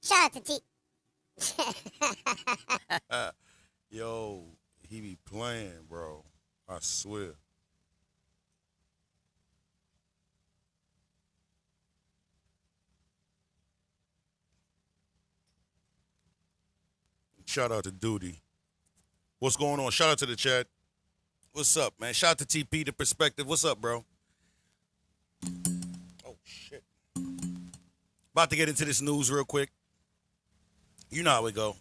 Shout out to T. Yo, he be playing, bro. I swear. Shout out to Duty. What's going on? Shout out to the chat. What's up, man? Shout out to TP, the perspective. What's up, bro? Oh, shit. About to get into this news real quick. You know how we go.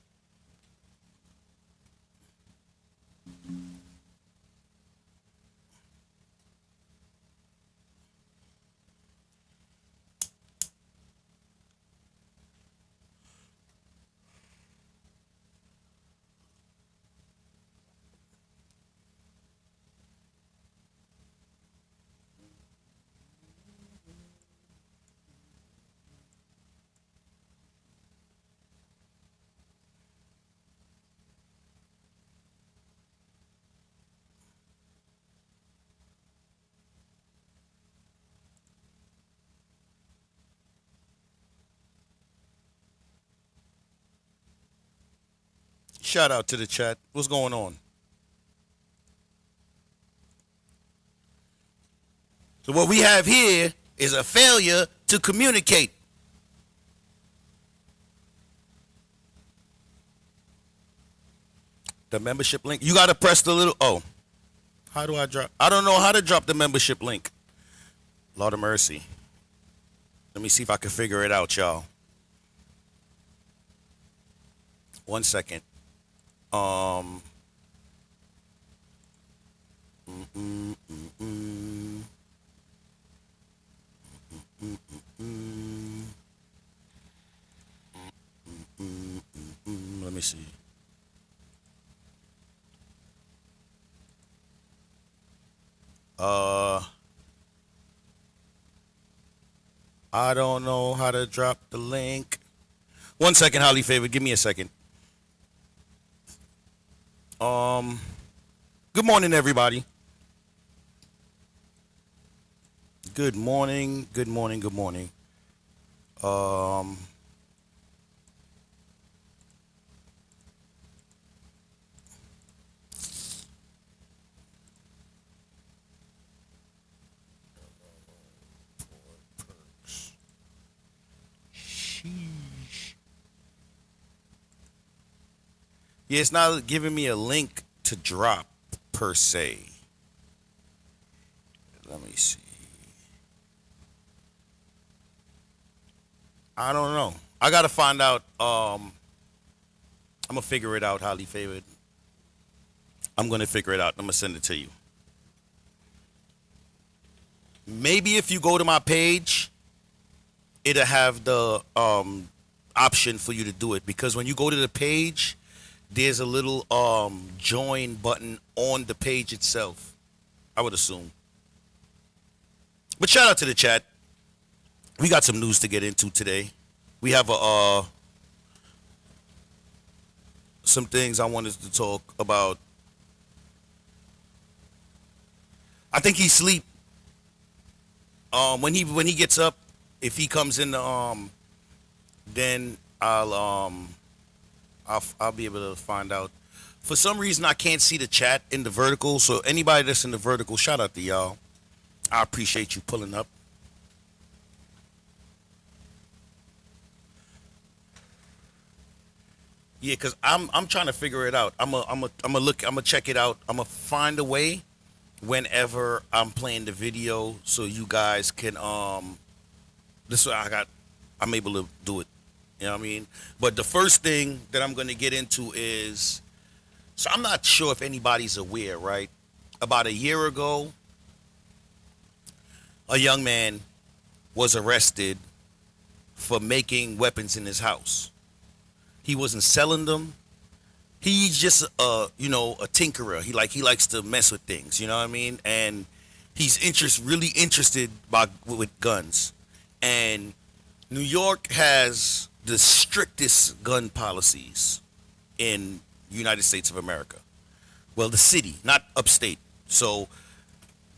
Shout out to the chat. What's going on? So what we have here is a failure to communicate. The membership link. You got to press the little. Oh, how do I drop? I don't know how to drop the membership link. Lord of mercy. Let me see if I can figure it out, y'all. 1 second. Mm, mm, mm, mm, mm, Let me see. I don't know how to drop the link. 1 second, Holly Favor. Give me a second. Good morning, everybody. Good morning. Good morning. Good morning. Sheesh. Yeah, it's not giving me a link to drop per se. Let me see. I don't know. I gotta find out. I'm gonna figure it out, highly favored. I'm gonna figure it out. I'm gonna send it to you. Maybe if you go to my page, it'll have the option for you to do it, because when you go to the page, there's a little join button on the page itself, I would assume. But shout out to the chat. We got some news to get into today. We have some things I wanted to talk about. I think he's asleep. When he gets up, if he comes in then I'll be able to find out. For some reason I can't see the chat in the vertical, so anybody that's in the vertical, shout out to y'all. I appreciate you pulling up. Yeah, cause I'm trying to figure it out. I'm gonna check it out. I'm gonna find a way whenever I'm playing the video so you guys can this way I'm able to do it. You know what I mean? But the first thing that I'm gonna get into is, so I'm not sure if anybody's aware, right? About a year ago, a young man was arrested for making weapons in his house. He wasn't selling them. He's just a tinkerer. He likes to mess with things, you know what I mean? And he's really interested with guns. And New York has the strictest gun policies in the United States of America. Well, the city, not upstate. So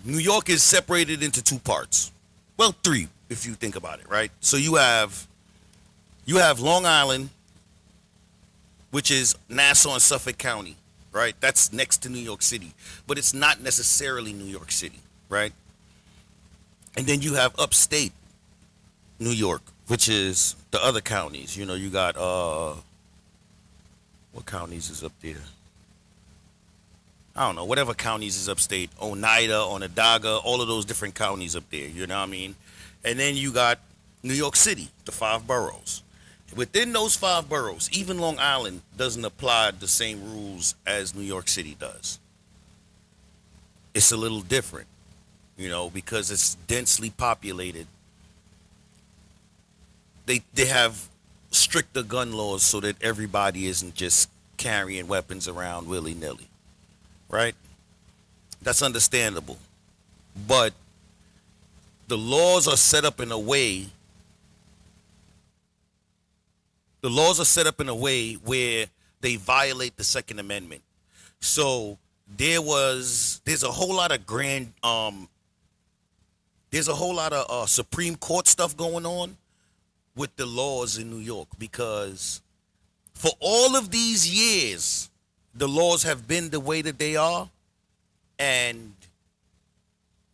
New York is separated into two parts. Well, three, if you think about it, right? So you have You have Long Island, which is Nassau and Suffolk County, right? That's next to New York City, but it's not necessarily New York City, right? And then you have upstate New York, which is the other counties. You know, you got what counties is up there? I don't know, whatever counties is upstate, Oneida, Onondaga, all of those different counties up there, you know what I mean? And then you got New York City, the 5 boroughs. Within those 5 boroughs, even Long Island doesn't apply the same rules as New York City does. It's a little different, you know, because it's densely populated. They have stricter gun laws so that everybody isn't just carrying weapons around willy-nilly, right? That's understandable. But the laws are set up in a way where they violate the Second Amendment. So there's a whole lot of Supreme Court stuff going on with the laws in New York, because for all of these years the laws have been the way that they are, and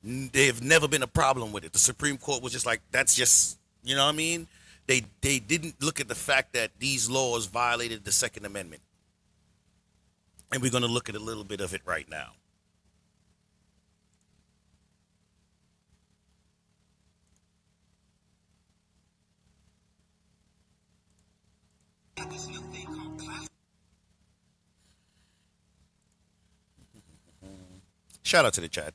they've never been a problem with it. The Supreme Court was just like, that's just, you know what I mean? They didn't look at the fact that these laws violated the Second Amendment. And we're going to look at a little bit of it right now. Shout out to the chat.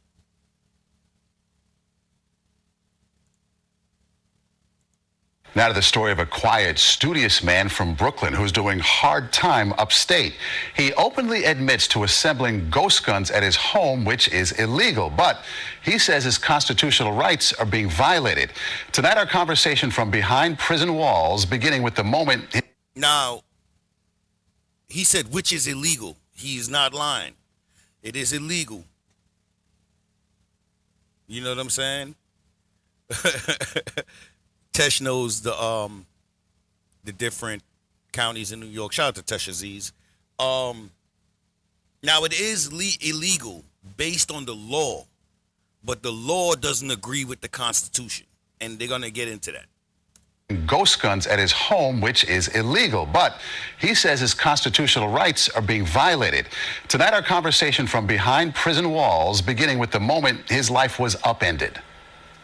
Now to the story of a quiet, studious man from Brooklyn who's doing hard time upstate. He openly admits to assembling ghost guns at his home, which is illegal, but he says his constitutional rights are being violated. Tonight, our conversation from behind prison walls, beginning with the moment... Now, he said, which is illegal. He is not lying. It is illegal. You know what I'm saying? Tesh knows the different counties in New York. Shout out to Tesh Aziz. Now it is illegal based on the law, but the law doesn't agree with the Constitution, and they're gonna get into that. Ghost guns at his home, which is illegal, but he says his constitutional rights are being violated. Tonight, our conversation from behind prison walls, beginning with the moment his life was upended.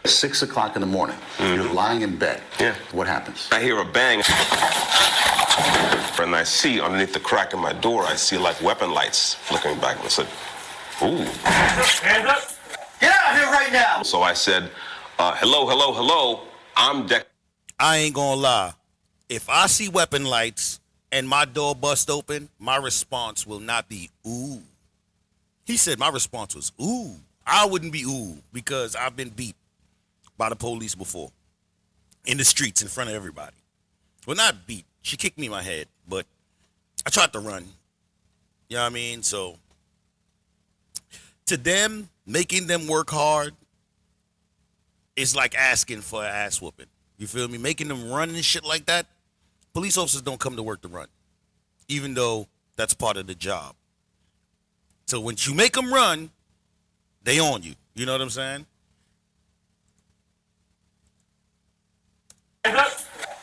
6 o'clock in the morning, you're lying in bed. Yeah. What happens? I hear a bang, and I see underneath the crack in my door, I see like weapon lights flickering back. And I said, ooh. Hands up. Get out of here right now. So I said, hello, I'm Dex. I ain't gonna lie. If I see weapon lights and my door bust open, my response will not be ooh. He said my response was ooh. I wouldn't be ooh, because I've been beat by the police before in the streets in front of everybody. Well, not beat. She kicked me in my head, but I tried to run. You know what I mean? So to them, making them work hard is like asking for an ass whooping. You feel me? Making them run and shit like that. Police officers don't come to work to run, even though that's part of the job. So when you make them run, they on you. You know what I'm saying? Hands up.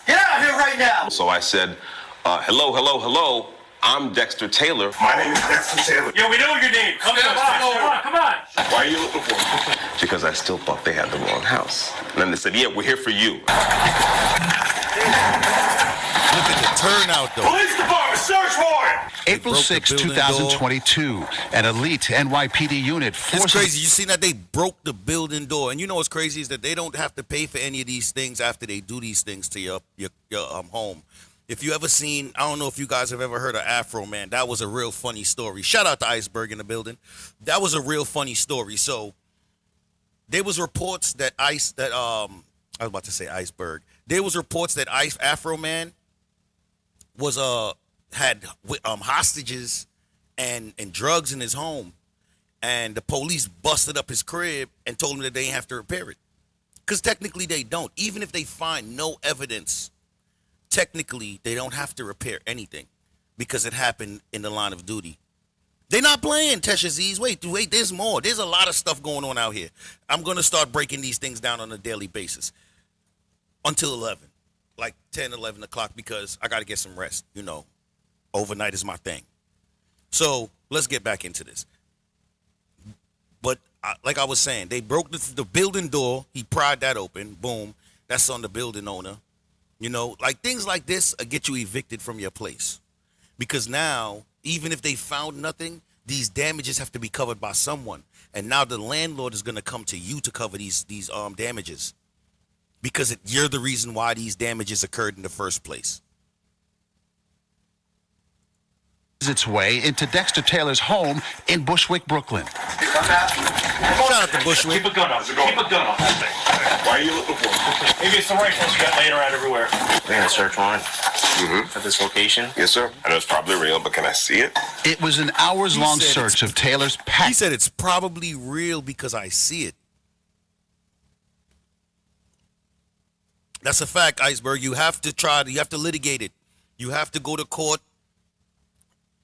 Get out of here right now. So I said, hello, I'm Dexter Taylor. My name is Dexter Taylor. Yo, we know your name. Come on. Why are you looking for me? Because I still thought they had the wrong house. And then they said, yeah, we're here for you. Look at the turnout, though. Police department, search warrant. April 6, 2022, an elite NYPD unit forces... It's crazy. You seen that they broke the building door. And you know what's crazy is that they don't have to pay for any of these things after they do these things to your home. If you ever seen, I don't know if you guys have ever heard of Afro Man. That was a real funny story. Shout out to Iceberg in the building. That was a real funny story. So there was reports that I was about to say Iceberg. There was reports that Afro Man was had hostages and drugs in his home, and the police busted up his crib and told him that they didn't have to repair it, because technically they don't. Even if they find no evidence technically they don't have to repair anything because it happened in the line of duty. They're not playing, Tesha Z's. Wait, there's more. There's a lot of stuff going on out here. I'm going to start breaking these things down on a daily basis until 11, like 10, 11 o'clock, because I got to get some rest. You know, overnight is my thing. So let's get back into this. But like I was saying, they broke the building door. He pried that open. Boom. That's on the building owner. You know, like things like this get you evicted from your place. Because now, even if they found nothing, these damages have to be covered by someone. And now the landlord is going to come to you to cover these damages. Because you're the reason why these damages occurred in the first place. Its way into Dexter Taylor's home in Bushwick, Brooklyn. Shout out to Bushwick. Keep a gun on. Keep a gun on that thing. Why are you looking for him? Maybe it's the rifles you got laying around everywhere. We're in a search warrant at this location. Yes, sir. I know it's probably real, but can I see it? It was an hours-long He said search of Taylor's He packed. said it's probably real because I see it. That's a fact, Iceberg. You have to litigate it. You have to go to court,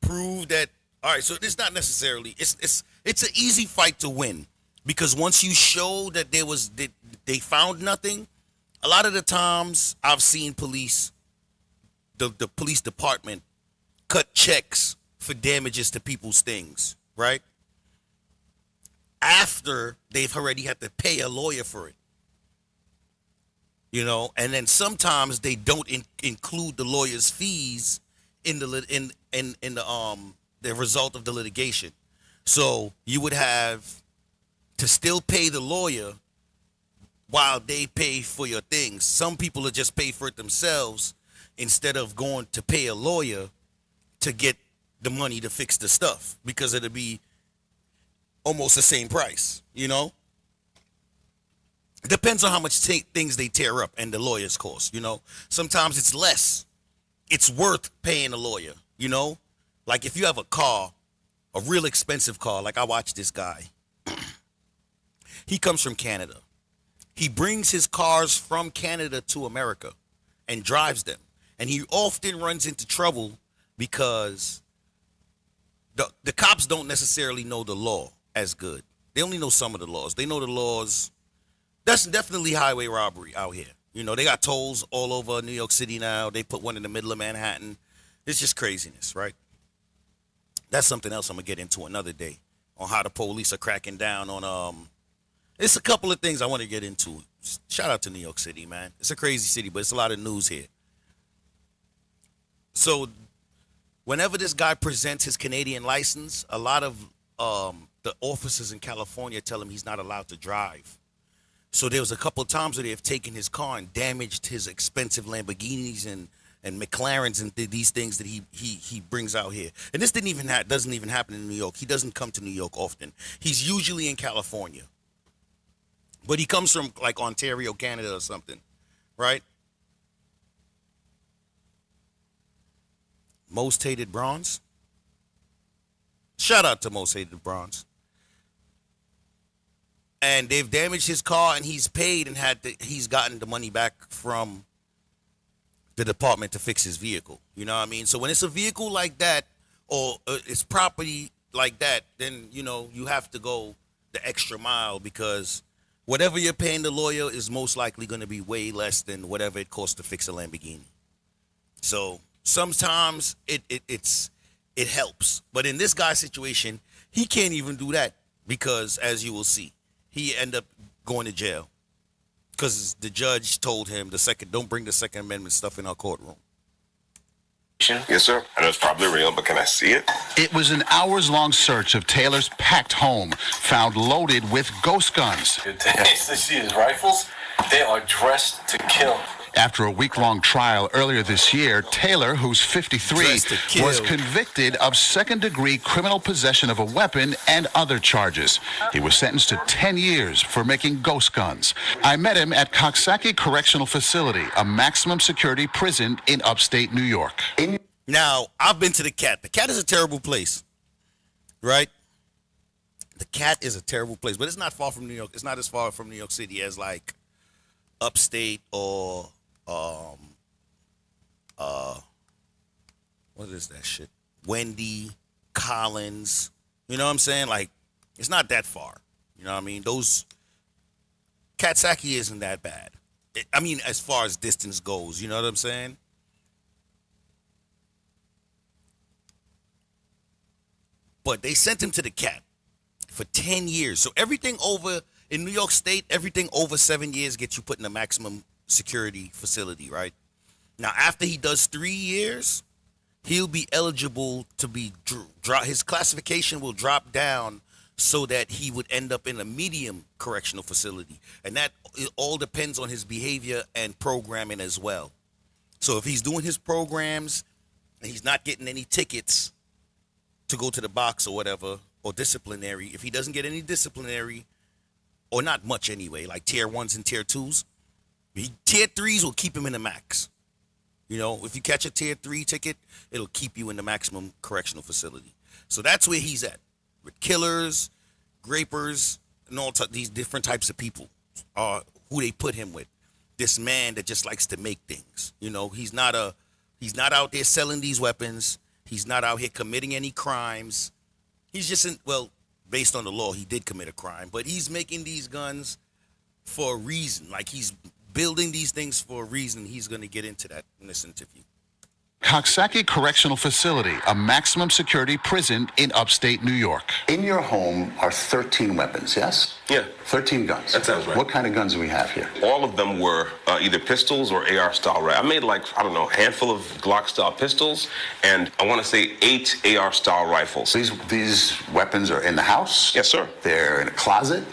prove that. All right, so it's not necessarily, it's an easy fight to win, because once you show that they found nothing, a lot of the times I've seen the police department cut checks for damages to people's things, right? After they've already had to pay a lawyer for it. You know, and then sometimes they don't include the lawyer's fees in the result of the litigation. So you would have to still pay the lawyer while they pay for your things. Some people will just pay for it themselves instead of going to pay a lawyer to get the money to fix the stuff, because it'll be almost the same price, you know? It depends on how much things they tear up and the lawyer's cost, you know? Sometimes it's less. It's worth paying a lawyer, you know? Like if you have a car, a real expensive car, like I watch this guy. He comes from Canada. He brings his cars from Canada to America and drives them. And he often runs into trouble because the cops don't necessarily know the law as good. They only know some of the laws. They know the laws. That's definitely highway robbery out here. You know, they got tolls all over New York City now. They put one in the middle of Manhattan. It's just craziness, right? That's something else I'm going to get into another day on how the police are cracking down on, it's a couple of things I want to get into. Shout out to New York City, man. It's a crazy city, but it's a lot of news here. So whenever this guy presents his Canadian license, a lot of the officers in California tell him he's not allowed to drive. So there was a couple of times where they have taken his car and damaged his expensive Lamborghinis and McLarens and these things that he brings out here. And this doesn't even happen in New York. He doesn't come to New York often. He's usually in California. But he comes from like Ontario, Canada or something, right? Most Hated Bronze. Shout out to Most Hated Bronze. And they've damaged his car, and he's paid and he's gotten the money back from the department to fix his vehicle. You know what I mean? So when it's a vehicle like that, or it's property like that, then, you know, you have to go the extra mile, because whatever you're paying the lawyer is most likely going to be way less than whatever it costs to fix a Lamborghini. So sometimes it helps. But in this guy's situation, he can't even do that, because as you will see, he end up going to jail because the judge told him don't bring the Second Amendment stuff in our courtroom. Yes, sir. I know it's probably real, but can I see it? It was an hours-long search of Taylor's packed home, found loaded with ghost guns. See his rifles? They are dressed to kill. After a week-long trial earlier this year, Taylor, who's 53, was convicted of second-degree criminal possession of a weapon and other charges. He was sentenced to 10 years for making ghost guns. I met him at Coxsackie Correctional Facility, a maximum security prison in upstate New York. Now, I've been to the Cat. The Cat is a terrible place, right? The Cat is a terrible place, but it's not far from New York. It's not as far from New York City as like upstate or what is that shit? Wendy, Collins. You know what I'm saying? Like, it's not that far. You know what I mean? Those Katsaki isn't that bad. I mean, as far as distance goes, you know what I'm saying? But they sent him to the cat for 10 years. So everything over in New York State, everything over 7 years gets you put in a maximum security facility, right? Now, after he does 3 years, he'll be eligible to be his classification will drop down so that he would end up in a medium correctional facility. And that it all depends on his behavior and programming as well. So if he's doing his programs and he's not getting any tickets to go to the box or whatever, or disciplinary, if he doesn't get any disciplinary, or not much anyway, like tier 1s and tier 2s, tier 3s will keep him in the max. You know, if you catch a tier 3 ticket, it'll keep you in the maximum correctional facility. So that's where he's at, with killers, grapers, and all these different types of people who they put him with. This man that just likes to make things. You know, he's not out there selling these weapons. He's not out here committing any crimes. He's just based on the law, he did commit a crime, but he's making these guns for a reason. Like, he's building these things for a reason. He's going to get into that in this interview. Coxsackie Correctional Facility, a maximum security prison in upstate New York. In your home are 13 weapons, yes? Yeah. 13 guns. That sounds right. What kind of guns do we have here? All of them were either pistols or AR style, right? I made a handful of Glock style pistols, and I want to say 8 AR style rifles. These weapons are in the house? Yes, sir. They're in a closet?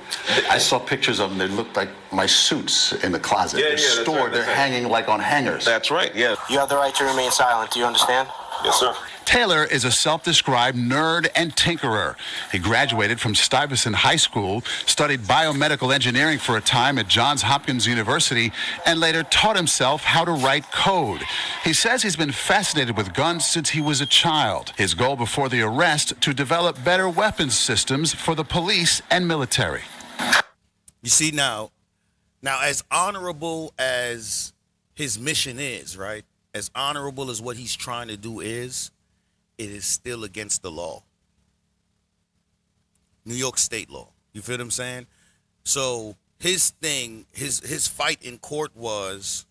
I saw pictures of them. They looked like my suits in the closet. Yeah, they're that's stored. right, they're hanging like on hangers. That's right, yeah. You have the right to remain silent. Do you understand? Yes, sir. Taylor is a self-described nerd and tinkerer. He graduated from Stuyvesant High School, studied biomedical engineering for a time at Johns Hopkins University, and later taught himself how to write code. He says he's been fascinated with guns since he was a child. His goal before the arrest, to develop better weapons systems for the police and military. You see, now as honorable as his mission is, right? As honorable as what he's trying to do is, it is still against the law. New York state law. You feel what I'm saying? So his thing, his fight in court was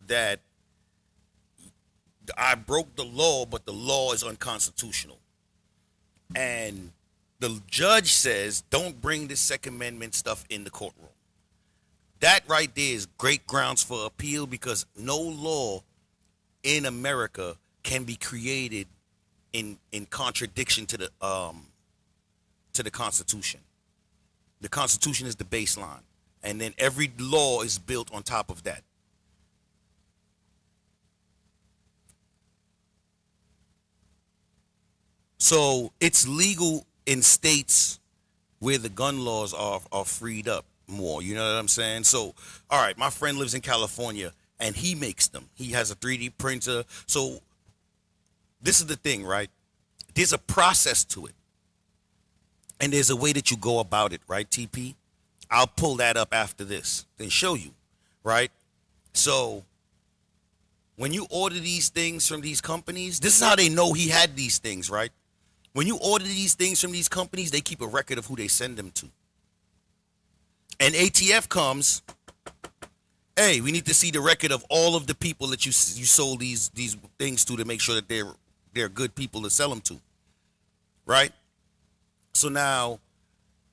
that I broke the law, but the law is unconstitutional. And the judge says, don't bring this Second Amendment stuff in the courtroom. That right there is great grounds for appeal, because no law in America can be created in contradiction to the Constitution. The Constitution is the baseline, and then every law is built on top of that. So it's legal in states where the gun laws are freed up more. You know what I'm saying? So, all right, my friend lives in California, and he makes them. He has a 3D printer. So this is the thing, right? There's a process to it. And there's a way that you go about it, right, TP? I'll pull that up after this and show you, right? So when you order these things from these companies, this is how they know he had these things, right? When you order these things from these companies, they keep a record of who they send them to. And ATF comes, hey, we need to see the record of all of the people that you sold these things to make sure that they're good people to sell them to, right? So now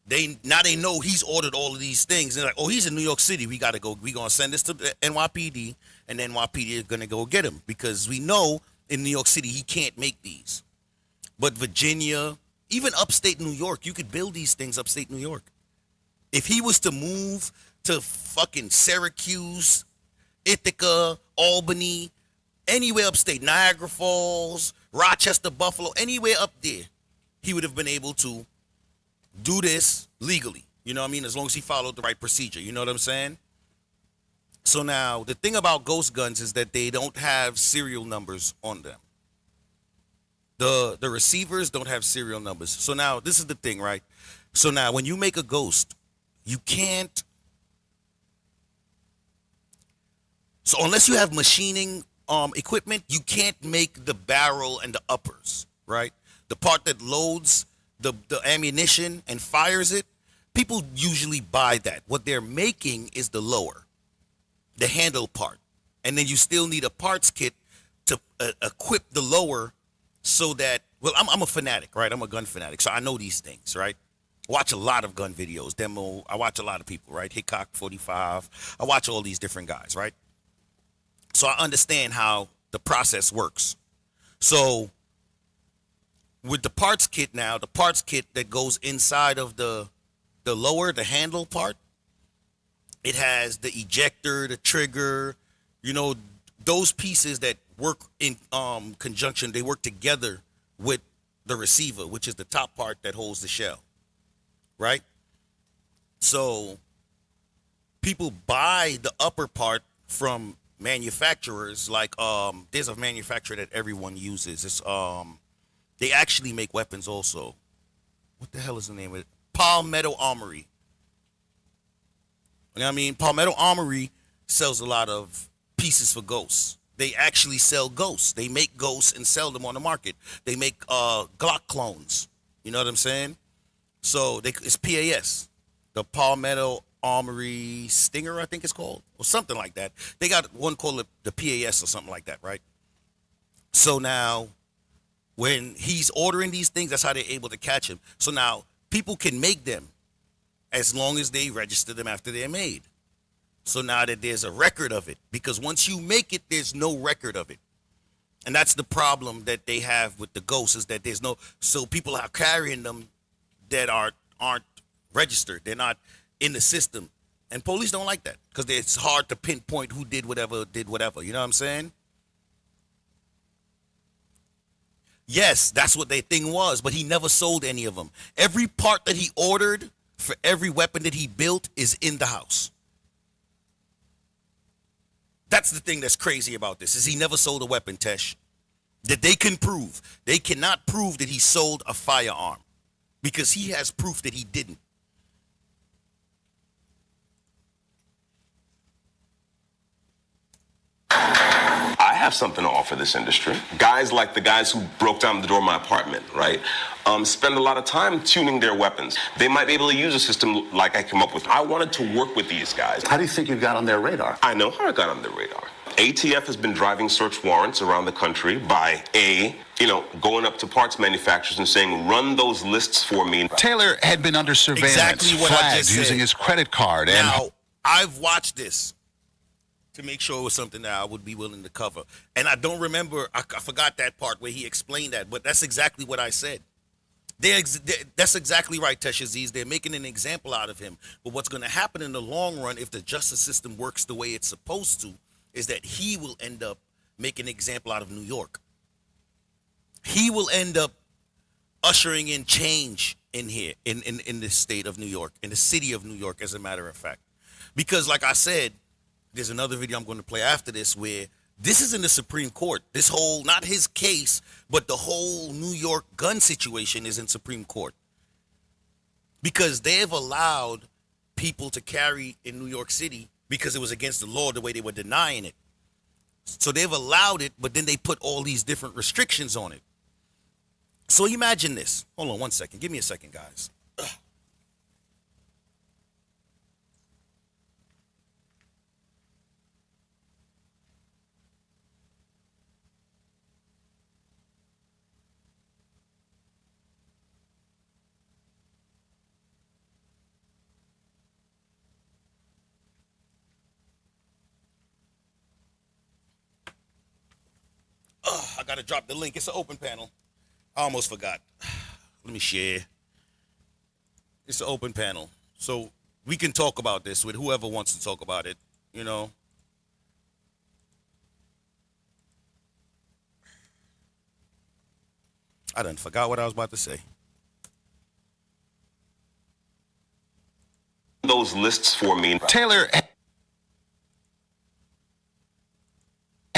they know he's ordered all of these things. They're like, oh, he's in New York City. We got to go. We're going to send this to the NYPD, and then NYPD is going to go get him, because we know in New York City he can't make these. But Virginia, even upstate New York, you could build these things upstate New York. If he was to move to fucking Syracuse, Ithaca, Albany, anywhere upstate, Niagara Falls, Rochester, Buffalo, anywhere up there, he would have been able to do this legally. You know what I mean? As long as he followed the right procedure. You know what I'm saying? So now, the thing about ghost guns is that they don't have serial numbers on them. The receivers don't have serial numbers. So now, this is the thing, right? So now, when you make a ghost, you can't. So unless you have machining equipment, you can't make the barrel and the uppers, right? The part that loads the ammunition and fires it, people usually buy that. What they're making is the lower, the handle part. And then you still need a parts kit to equip the lower so that, well, I'm a fanatic, right? I'm a gun fanatic, so I know these things, right? I watch a lot of gun videos, demo. I watch a lot of people, right? Hickok 45. I watch all these different guys, right? So I understand how the process works. So with the parts kit now, the parts kit that goes inside of the lower, the handle part, it has the ejector, the trigger, you know, those pieces that work in conjunction, they work together with the receiver, which is the top part that holds the shell, right? So people buy the upper part from manufacturers, like there's a manufacturer that everyone uses. It's they actually make weapons also. What the hell is the name of it? Palmetto Armory. You know what I mean? Palmetto Armory sells a lot of pieces for ghosts. They actually sell ghosts. They make ghosts and sell them on the market. They make Glock clones. You know what I'm saying? So it's PAS, the Palmetto Armory Stinger, I think it's called, or something like that. They got one called the PAS or something like that, right? So now, when he's ordering these things, that's how they're able to catch him. So now people can make them as long as they register them after they're made. So now that there's a record of it, because once you make it, there's no record of it. And that's the problem that they have with the ghosts, is that there's no, so people are carrying them that aren't registered. They're not in the system. And police don't like that because it's hard to pinpoint who did whatever. You know what I'm saying? Yes, that's what their thing was, but he never sold any of them. Every part that he ordered for every weapon that he built is in the house. That's the thing that's crazy about this, is he never sold a weapon, Tesh, that they can prove. They cannot prove that he sold a firearm because he has proof that he didn't. I have something to offer this industry. Guys like the guys who broke down the door of my apartment, right, spend a lot of time tuning their weapons. They might be able to use a system like I came up with. I wanted to work with these guys. How do you think you got on their radar? I know how I got on their radar. ATF has been driving search warrants around the country by going up to parts manufacturers and saying, run those lists for me. Taylor had been under surveillance, Exactly what I flagged just using said. his credit card. Now, I've watched this to make sure it was something that I would be willing to cover. And I don't remember, I forgot that part where he explained that, but that's exactly what I said. That's exactly right, Tesh Aziz. They're making an example out of him. But what's going to happen in the long run, if the justice system works the way it's supposed to, is that he will end up making an example out of New York. He will end up ushering in change in here, in the state of New York, in the city of New York, as a matter of fact. Because like I said, there's another video I'm going to play after this where this is in the Supreme Court. This whole, not his case, but the whole New York gun situation is in Supreme Court. Because they've allowed people to carry in New York City because it was against the law the way they were denying it. So they've allowed it, but then they put all these different restrictions on it. So imagine this. Hold on one second. Give me a second, guys. I gotta drop the link. It's an open panel. I almost forgot. Let me share. It's an open panel. So we can talk about this with whoever wants to talk about it, you know. I done forgot what I was about to say. Those lists for me. Taylor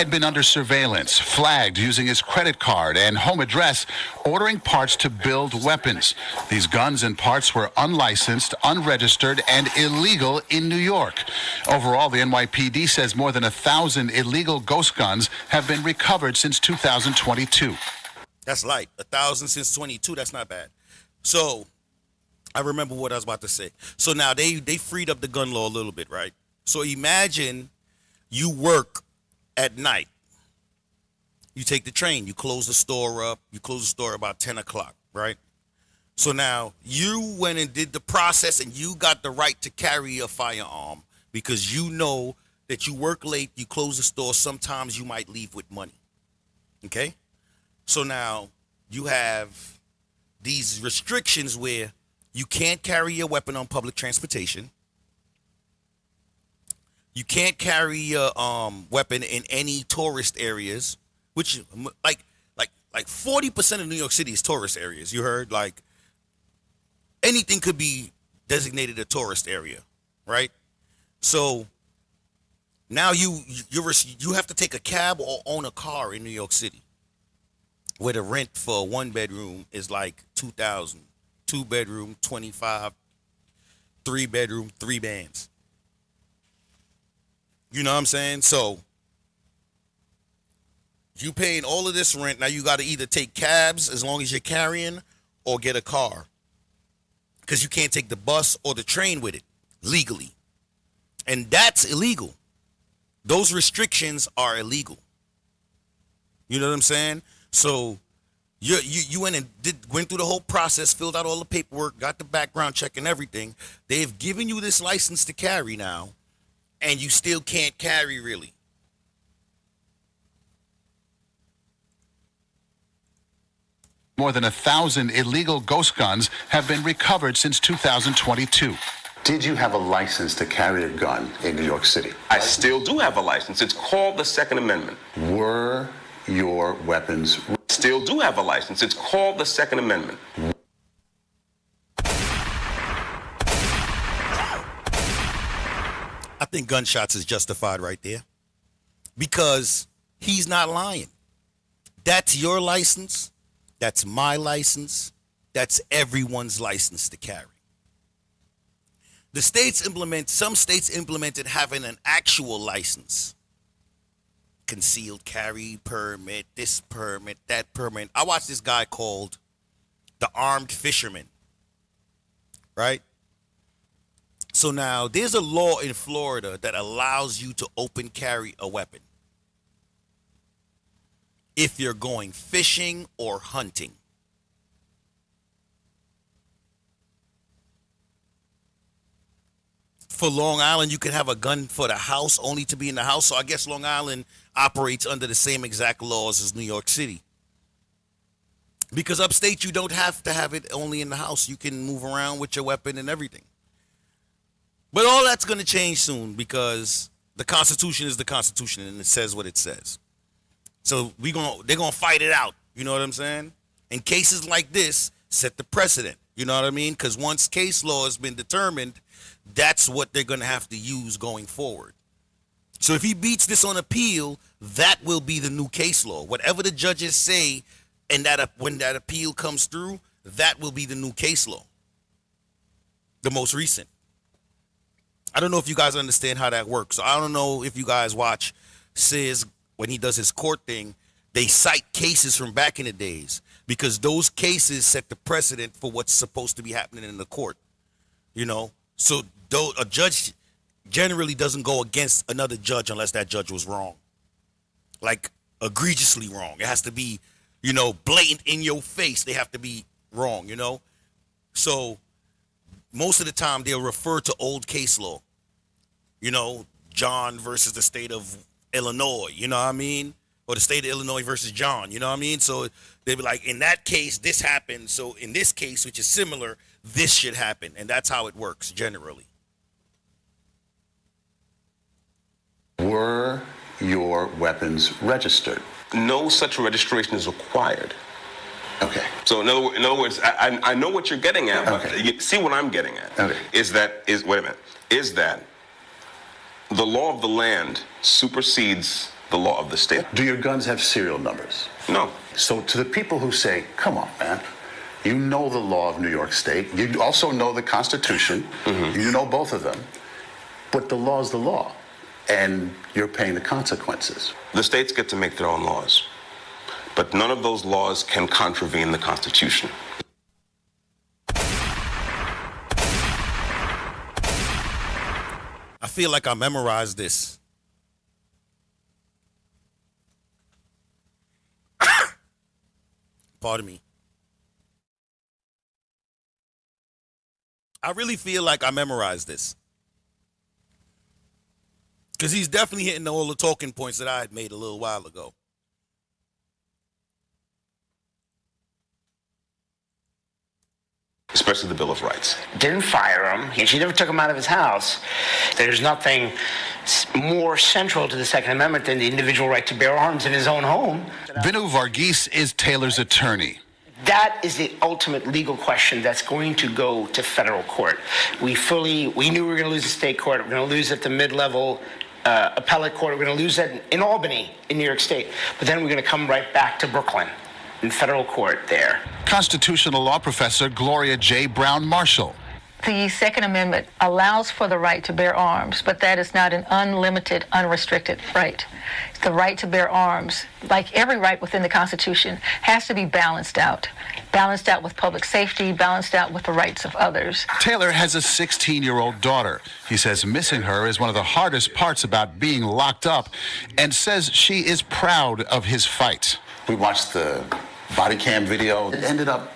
had been under surveillance, flagged using his credit card and home address, ordering parts to build weapons. These guns and parts were unlicensed, unregistered, and illegal in New York. Overall, the NYPD says more than 1,000 illegal ghost guns have been recovered since 2022. That's light. 1,000 since 22. That's not bad. So I remember what I was about to say. So now they freed up the gun law a little bit, right? So imagine you work at night. You take the train. You close the store up. You close the store about 10 o'clock, right? So now you went and did the process and you got the right to carry a firearm because you know that you work late, you close the store. Sometimes you might leave with money. Okay? So now you have these restrictions where you can't carry your weapon on public transportation. You can't carry your weapon in any tourist areas, which like 40% of New York City is tourist areas. You heard? Like anything could be designated a tourist area, right? So now you have to take a cab or own a car in New York City, where the rent for a 1-bedroom is like $2,000, 2-bedroom, 25, 3-bedroom, 3 bands. You know what I'm saying? So you paying all of this rent. Now you got to either take cabs as long as you're carrying or get a car, because you can't take the bus or the train with it legally. And that's illegal. Those restrictions are illegal. You know what I'm saying? So you went and went through the whole process, filled out all the paperwork, got the background check and everything. They've given you this license to carry now, and you still can't carry really. More than 1,000 illegal ghost guns have been recovered since 2022. Did you have a license to carry a gun in New York City? I still do have a license. It's called the Second Amendment. Were your weapons... Still do have a license. It's called the Second Amendment. I think gunshots is justified right there, because he's not lying. That's your license. That's my license. That's everyone's license to carry. Some states implemented having an actual license. Concealed carry permit, this permit, that permit. I watched this guy called The Armed Fisherman, right? So now there's a law in Florida that allows you to open carry a weapon if you're going fishing or hunting. For Long Island, you can have a gun for the house, only to be in the house. So I guess Long Island operates under the same exact laws as New York City. Because upstate, you don't have to have it only in the house. You can move around with your weapon and everything. But all that's going to change soon, because the Constitution is the Constitution and it says what it says. So they're going to fight it out. You know what I'm saying? And cases like this set the precedent. You know what I mean? Because once case law has been determined, that's what they're going to have to use going forward. So if he beats this on appeal, that will be the new case law. Whatever the judges say, and when that appeal comes through, that will be the new case law. The most recent. I don't know if you guys understand how that works. I don't know if you guys watch Sis when he does his court thing. They cite cases from back in the days, because those cases set the precedent for what's supposed to be happening in the court. You know? So a judge generally doesn't go against another judge unless that judge was wrong. Like egregiously wrong. It has to be, blatant in your face. They have to be wrong, So most of the time they'll refer to old case law. John versus the state of Illinois, you know what I mean? Or the state of Illinois versus John, you know what I mean? So they'll be like, in that case, this happened. So in this case, which is similar, this should happen. And that's how it works generally. Were your weapons registered? No such registration is required. Okay. So in other words, I know what you're getting at, but Okay. you see what I'm getting at. Okay. Is that The law of the land supersedes the law of the state. Do your guns have serial numbers? No. So to the people who say, come on, man, you know the law of New York State, you also know the Constitution, you know both of them, but the law is the law, and you're paying the consequences. The states get to make their own laws, but none of those laws can contravene the Constitution. I feel like I memorized this. Pardon me. I really feel like I memorized this. Because he's definitely hitting all the talking points that I had made a little while ago. Especially the Bill of Rights. Didn't fire him. She never took him out of his house. There's nothing more central to the Second Amendment than the individual right to bear arms in his own home. Vinu Varghese is Taylor's attorney. That is the ultimate legal question that's going to go to federal court. We knew we were going to lose the state court. We're going to lose at the mid-level appellate court. We're going to lose that in Albany, in New York State. But then we're going to come right back to Brooklyn in federal court there. Constitutional law professor Gloria J. Brown Marshall. The Second Amendment allows for the right to bear arms, but that is not an unlimited, unrestricted right. The right to bear arms, like every right within the Constitution, has to be balanced out with public safety, balanced out with the rights of others. Taylor has a 16-year-old daughter. He says missing her is one of the hardest parts about being locked up, and says she is proud of his fight. We watched the body cam video. It ended up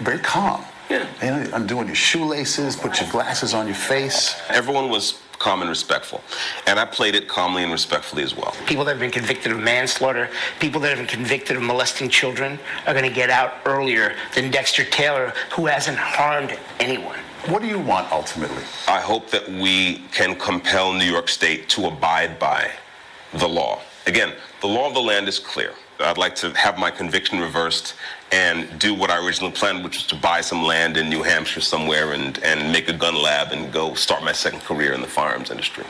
very calm. Yeah. You know, undoing your shoelaces, put your glasses on your face. Everyone was calm and respectful. And I played it calmly and respectfully as well. People that have been convicted of manslaughter, people that have been convicted of molesting children are going to get out earlier than Dexter Taylor, who hasn't harmed anyone. What do you want ultimately? I hope that we can compel New York State to abide by the law. Again, the law of the land is clear. I'd like to have my conviction reversed and do what I originally planned, which was to buy some land in New Hampshire somewhere and make a gun lab and go start my second career in the firearms industry.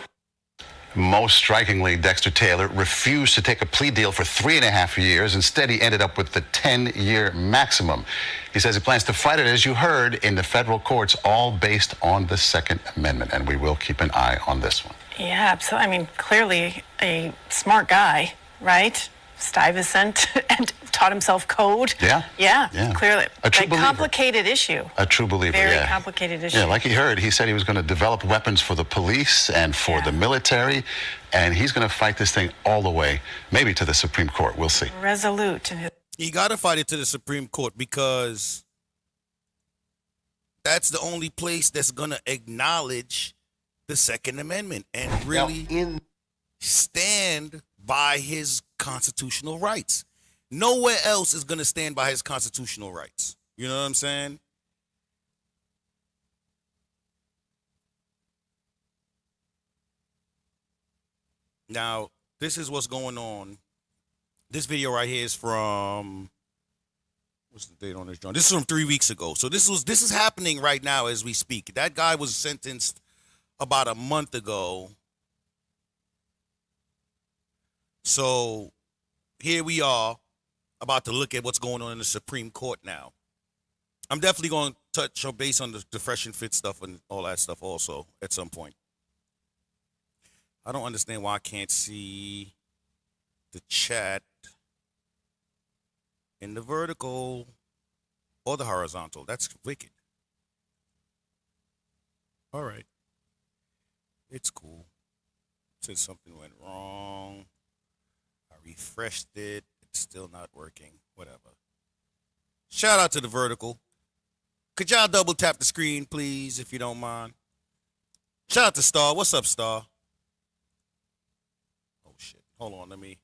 Most strikingly, Dexter Taylor refused to take a plea deal for 3.5 years. Instead, he ended up with the 10-year maximum. He says he plans to fight it, as you heard, in the federal courts, all based on the Second Amendment. And we will keep an eye on this one. Yeah, absolutely. I mean, clearly a smart guy, right? Stuyvesant and taught himself code. Yeah. Yeah. Clearly. A true believer. Complicated issue. A true believer, Very complicated issue. Yeah, like he heard, he said he was going to develop weapons for the police and for the military, and he's going to fight this thing all the way, maybe to the Supreme Court. We'll see. Resolute. You got to fight it to the Supreme Court because that's the only place that's going to acknowledge the Second Amendment and really stand by his constitutional rights. Nowhere else is going to stand by his constitutional rights. You know what I'm saying? Now, this is what's going on. This video right here is from, what's the date on this joint? This is from 3 weeks ago. So this is happening right now as we speak. That guy was sentenced about a month ago. So here we are about to look at what's going on in the Supreme Court now. I'm definitely going to touch or base on the fresh and fit stuff and all that stuff also at some point. I don't understand why I can't see the chat in the vertical or the horizontal. That's wicked. All right. It's cool. It said something went wrong. I refreshed it. It's still not working. Whatever. Shout out to the vertical. Could y'all double tap the screen, please, if you don't mind? Shout out to Star. What's up, Star? Oh, shit. Hold on. Let me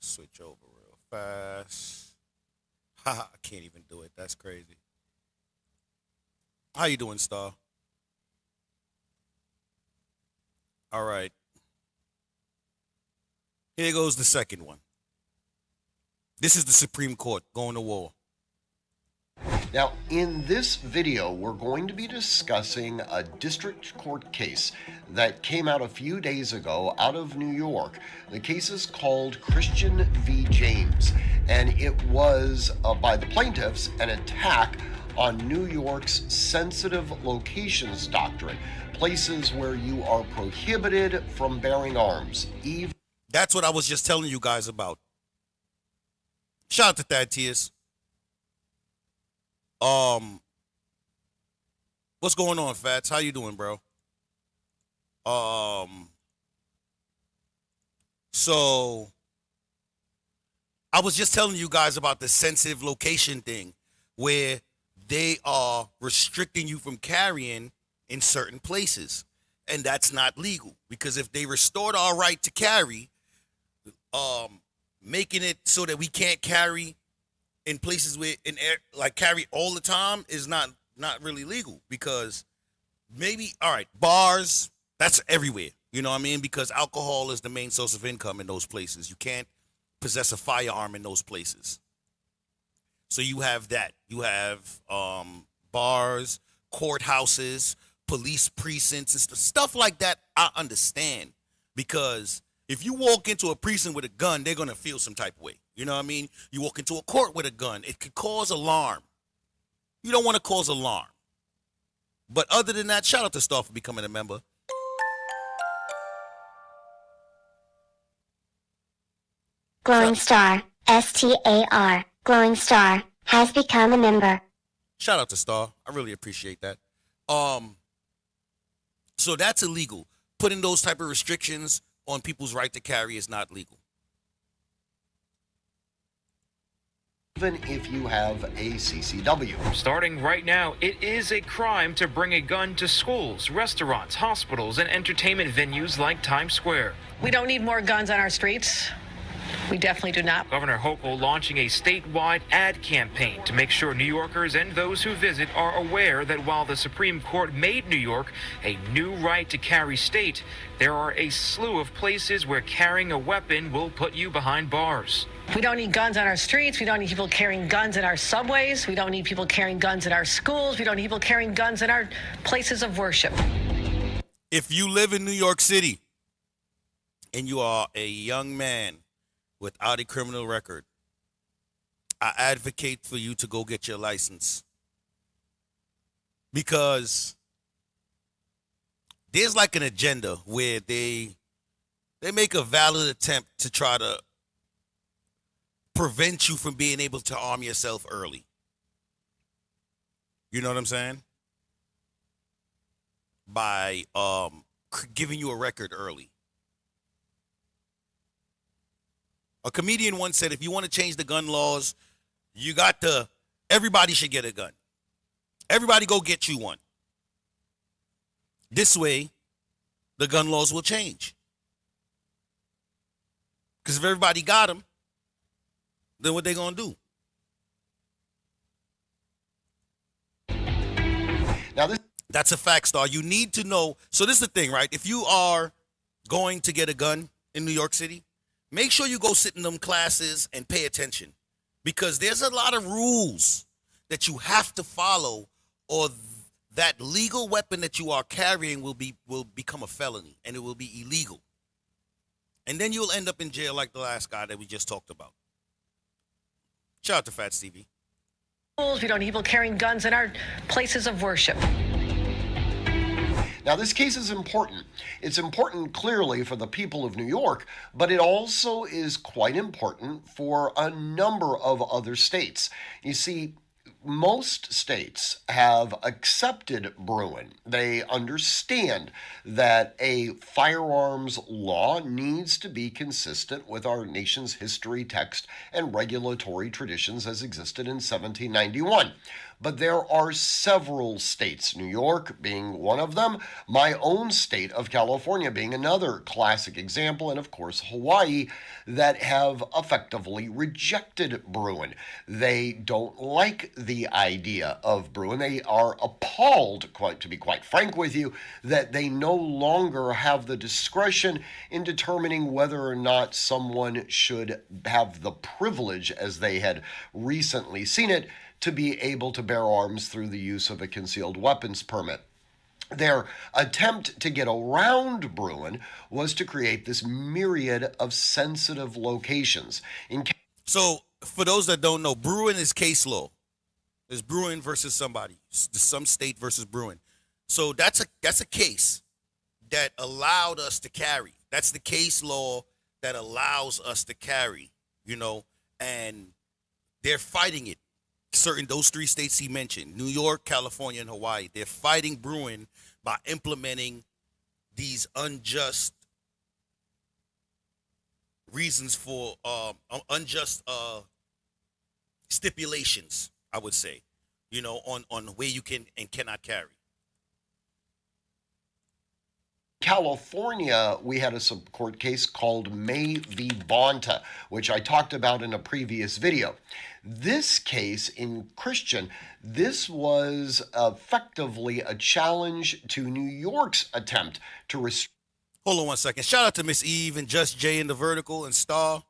switch over real fast. Haha, I can't even do it. That's crazy. How you doing, Star? All right. Here goes the second one. This is the Supreme Court going to war. Now, in this video, we're going to be discussing a district court case that came out a few days ago out of New York. The case is called Christian v. James, and it was, by the plaintiffs, an attack on New York's sensitive locations doctrine, places where you are prohibited from bearing arms. That's what I was just telling you guys about. Shout out to Thaddeus. What's going on, Fats? How you doing, bro? So I was just telling you guys about the sensitive location thing, where they are restricting you from carrying in certain places, and that's not legal, because if they restored our right to carry, making it so that we can't carry in places where like carry all the time is not really legal, because maybe, all right, bars, that's everywhere, you know what I mean, because alcohol is the main source of income in those places. You can't possess a firearm in those places. So you have that. You have bars, courthouses, police precincts, and stuff like that. I understand, because if you walk into a precinct with a gun, they're going to feel some type of way. You know what I mean? You walk into a court with a gun, it could cause alarm. You don't want to cause alarm. But other than that, shout out to Star for becoming a member. Glowing Star, STAR, Glowing Star, has become a member. Shout out to Star. I really appreciate that. So that's illegal. Putting those type of restrictions on people's right to carry is not legal. Even if you have a CCW. Starting right now, it is a crime to bring a gun to schools, restaurants, hospitals, and entertainment venues like Times Square. We don't need more guns on our streets. We definitely do not. Governor Hochul launching a statewide ad campaign to make sure New Yorkers and those who visit are aware that while the Supreme Court made New York a new right to carry state, there are a slew of places where carrying a weapon will put you behind bars. We don't need guns on our streets. We don't need people carrying guns in our subways. We don't need people carrying guns in our schools. We don't need people carrying guns in our places of worship. If you live in New York City and you are a young man without a criminal record, I advocate for you to go get your license, because there's like an agenda where they make a valid attempt to try to prevent you from being able to arm yourself early. You know what I'm saying? By giving you a record early. A comedian once said, if you want to change the gun laws, everybody should get a gun. Everybody go get you one. This way, the gun laws will change. Because if everybody got them, then what they going to do? Now that's a fact, Star. You need to know. So this is the thing, right? If you are going to get a gun in New York City, make sure you go sit in them classes and pay attention, because there's a lot of rules that you have to follow, or that legal weapon that you are carrying will become a felony, and it will be illegal. And then you'll end up in jail like the last guy that we just talked about. Shout out to Fat Stevie. We don't need people carrying guns in our places of worship. Now, this case is important. It's important clearly for the people of New York, but it also is quite important for a number of other states. You see, most states have accepted Bruin. They understand that a firearms law needs to be consistent with our nation's history, text, and regulatory traditions as existed in 1791. But there are several states, New York being one of them, my own state of California being another classic example, and of course Hawaii, that have effectively rejected Bruin. They don't like the idea of Bruin. They are appalled, to be quite frank with you, that they no longer have the discretion in determining whether or not someone should have the privilege, as they had recently seen it, to be able to bear arms through the use of a concealed weapons permit. Their attempt to get around Bruin was to create this myriad of sensitive locations. So, for those that don't know, Bruin is case law. There's Bruin versus somebody, some state versus Bruin. So that's a case that allowed us to carry. That's the case law that allows us to carry, and they're fighting it. Those 3 states he mentioned, New York, California, and Hawaii, they're fighting Bruin by implementing these unjust reasons for unjust stipulations, I would say, on where you can and cannot carry. California, we had a court case called May v. Bonta, which I talked about in a previous video. This case in Christian, this was effectively a challenge to New York's attempt to restrict. Hold on one second. Shout out to Miss Eve and Just Jay in the Vertical and Star.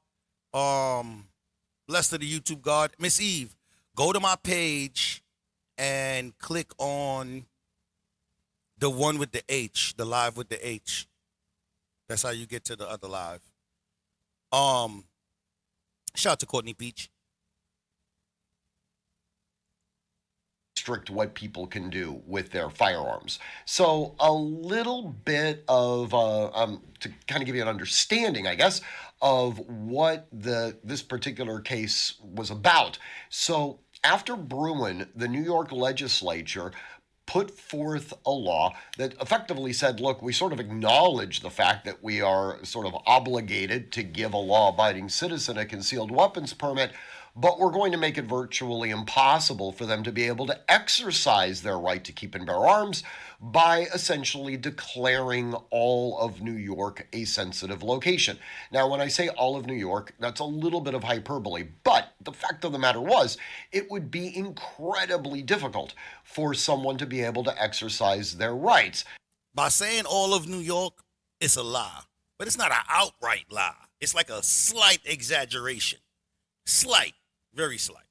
Lester the YouTube God. Miss Eve, go to my page and click on the one with the H, the live with the H. That's how you get to the other live. Shout out to Courtney Peach. Restrict what people can do with their firearms. So a little bit of to kind of give you an understanding, I guess, of what this particular case was about. So after Bruin, the New York legislature put forth a law that effectively said, look, we sort of acknowledge the fact that we are sort of obligated to give a law-abiding citizen a concealed weapons permit, but we're going to make it virtually impossible for them to be able to exercise their right to keep and bear arms by essentially declaring all of New York a sensitive location. Now, when I say all of New York, that's a little bit of hyperbole, but the fact of the matter was, it would be incredibly difficult for someone to be able to exercise their rights. By saying all of New York, it's a lie, but it's not an outright lie. It's like a slight exaggeration. Slight. Very slight.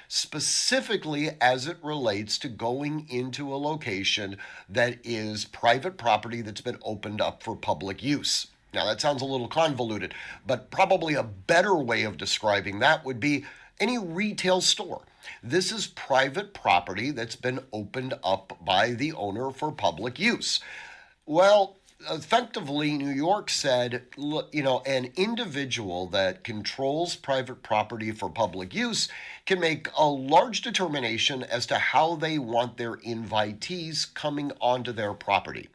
Specifically as it relates to going into a location that is private property that's been opened up for public use. Now, that sounds a little convoluted, but probably a better way of describing that would be any retail store. This is private property that's been opened up by the owner for public use. Well, effectively, New York said, an individual that controls private property for public use can make a large determination as to how they want their invitees coming onto their property.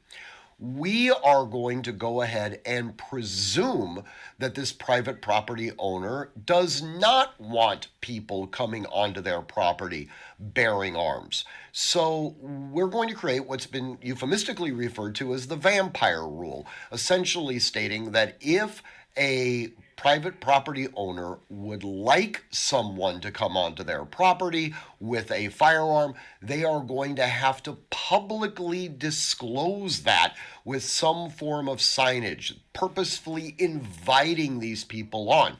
We are going to go ahead and presume that this private property owner does not want people coming onto their property bearing arms. So we're going to create what's been euphemistically referred to as the vampire rule, essentially stating that if a private property owner would like someone to come onto their property with a firearm, they are going to have to publicly disclose that with some form of signage, purposefully inviting these people on.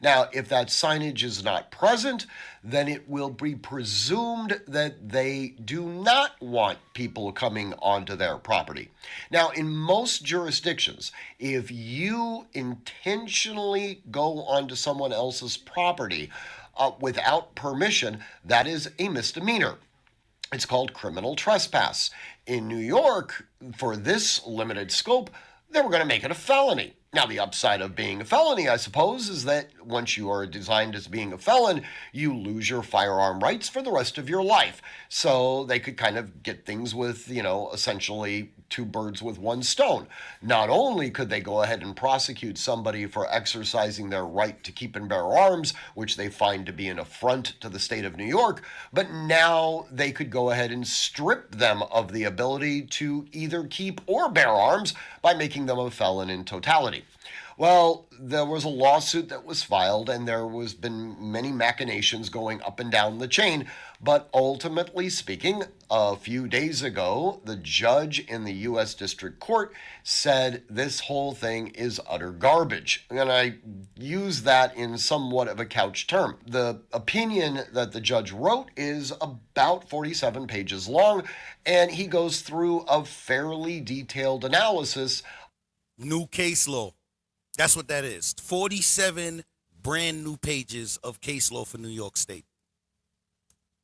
Now, if that signage is not present, then it will be presumed that they do not want people coming onto their property. Now, in most jurisdictions, if you intentionally go onto someone else's property without permission, that is a misdemeanor. It's called criminal trespass. In New York, for this limited scope, they were going to make it a felony. Now, the upside of being a felony, I suppose, is that once you are designed as being a felon, you lose your firearm rights for the rest of your life. So they could kind of get things with, essentially 2 birds with 1 stone. Not only could they go ahead and prosecute somebody for exercising their right to keep and bear arms, which they find to be an affront to the state of New York, but now they could go ahead and strip them of the ability to either keep or bear arms by making them a felon in totality. Well, there was a lawsuit that was filed, and there was been many machinations going up and down the chain. But ultimately speaking, a few days ago, the judge in the U.S. District Court said this whole thing is utter garbage. And I use that in somewhat of a couch term. The opinion that the judge wrote is about 47 pages long, and he goes through a fairly detailed analysis. New case law. That's what that is. 47 brand new pages of case law for New York State.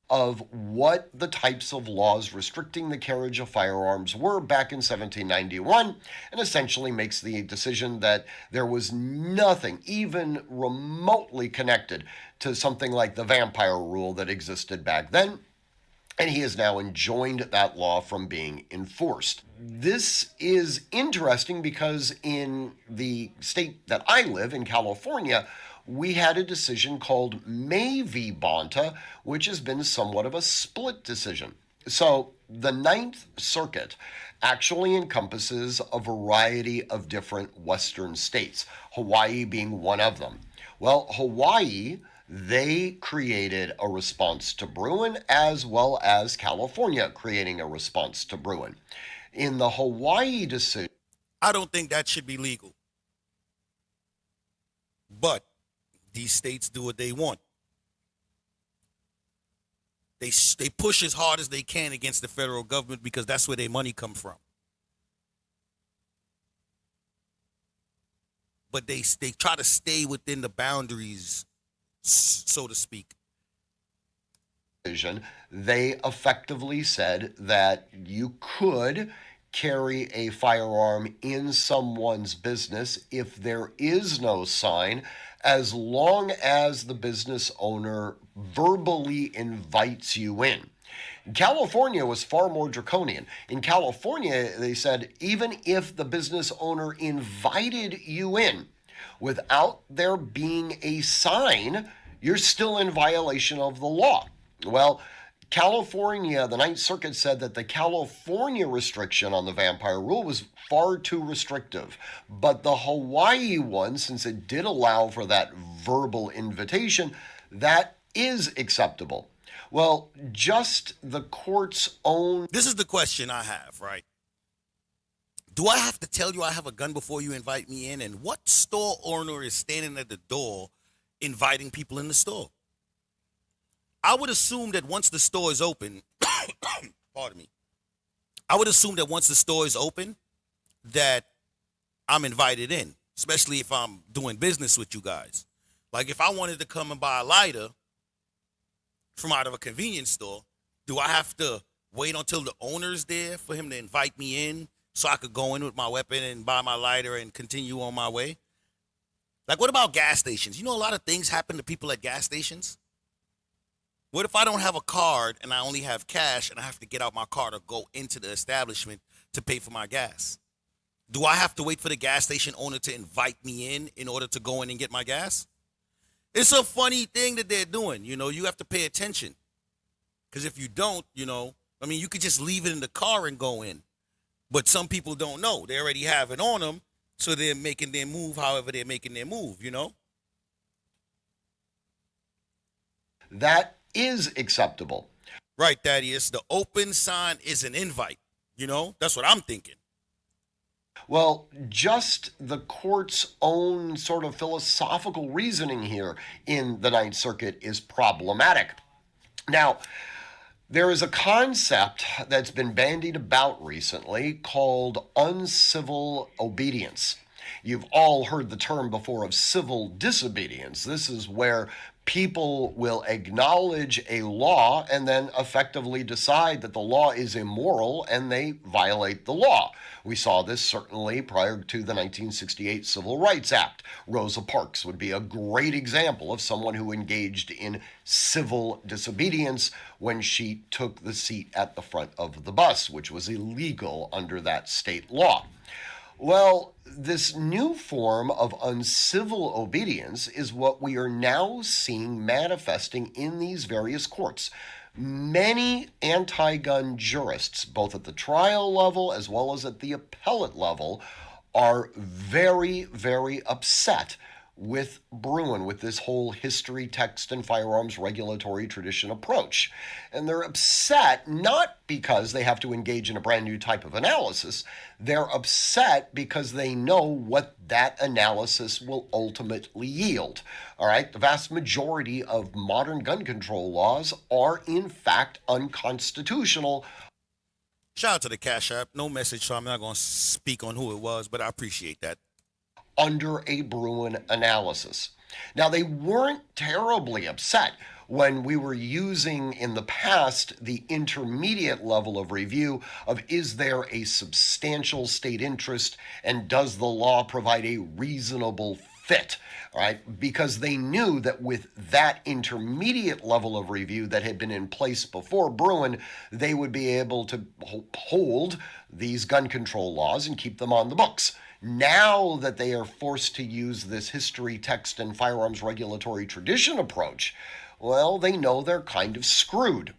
Of what the types of laws restricting the carriage of firearms were back in 1791, and essentially makes the decision that there was nothing even remotely connected to something like the vampire rule that existed back then. And he has now enjoined that law from being enforced. This is interesting because in the state that I live, in California, we had a decision called May v. Bonta, which has been somewhat of a split decision. So the Ninth Circuit actually encompasses a variety of different Western states, Hawaii being one of them. Well, Hawaii, they created a response to Bruin, as well as California creating a response to Bruin. In the Hawaii decision, I don't think that should be legal. But these states do what they want. They push as hard as they can against the federal government because that's where their money come from. But they try to stay within the boundaries, so to speak. They effectively said that you could carry a firearm in someone's business if there is no sign, as long as the business owner verbally invites you in. California was far more draconian. In California, they said even if the business owner invited you in without there being a sign, you're still in violation of the law. Well, California, the Ninth Circuit said that the California restriction on the vampire rule was far too restrictive. But the Hawaii one, since it did allow for that verbal invitation, that is acceptable. Well, just the court's own... This is the question I have, right? Do I have to tell you I have a gun before you invite me in? And what store owner is standing at the door inviting people in the store? I would assume that once the store is open, pardon me, I would assume that once the store is open, that I'm invited in, especially if I'm doing business with you guys. Like if I wanted to come and buy a lighter from out of a convenience store, do I have to wait until the owner's there for him to invite me in so I could go in with my weapon and buy my lighter and continue on my way? Like what about gas stations? You know, a lot of things happen to people at gas stations. What if I don't have a card and I only have cash and I have to get out my car to go into the establishment to pay for my gas? Do I have to wait for the gas station owner to invite me in order to go in and get my gas? It's a funny thing that they're doing. You know, you have to pay attention. Because if you don't, you know, I mean, you could just leave it in the car and go in. But some people don't know. They already have it on them, so they're making their move however they're making their move, you know? That is acceptable. Right, Thaddeus. The open sign is an invite. You know, that's what I'm thinking. Well, just the court's own sort of philosophical reasoning here in the Ninth Circuit is problematic. Now, there is a concept that's been bandied about recently called uncivil obedience. You've all heard the term before of civil disobedience. This is where people will acknowledge a law and then effectively decide that the law is immoral and they violate the law. We saw this certainly prior to the 1968 Civil Rights Act. Rosa Parks would be a great example of someone who engaged in civil disobedience when she took the seat at the front of the bus, which was illegal under that state law. Well, this new form of uncivil obedience is what we are now seeing manifesting in these various courts. Many anti-gun jurists, both at the trial level as well as at the appellate level, are very, very upset with Bruin, with this whole history, text, and firearms regulatory tradition approach. And they're upset not because they have to engage in a brand new type of analysis. They're upset because they know what that analysis will ultimately yield. All right, the vast majority of modern gun control laws are in fact unconstitutional. Shout out to the Cash App. No message, so I'm not going to speak on who it was, but I appreciate that. Under a Bruin analysis. Now, they weren't terribly upset when we were using in the past the intermediate level of review of is there a substantial state interest and does the law provide a reasonable fit, right? Because they knew that with that intermediate level of review that had been in place before Bruin, they would be able to hold these gun control laws and keep them on the books. Now that they are forced to use this history, text, and firearms regulatory tradition approach, well, they know they're kind of screwed.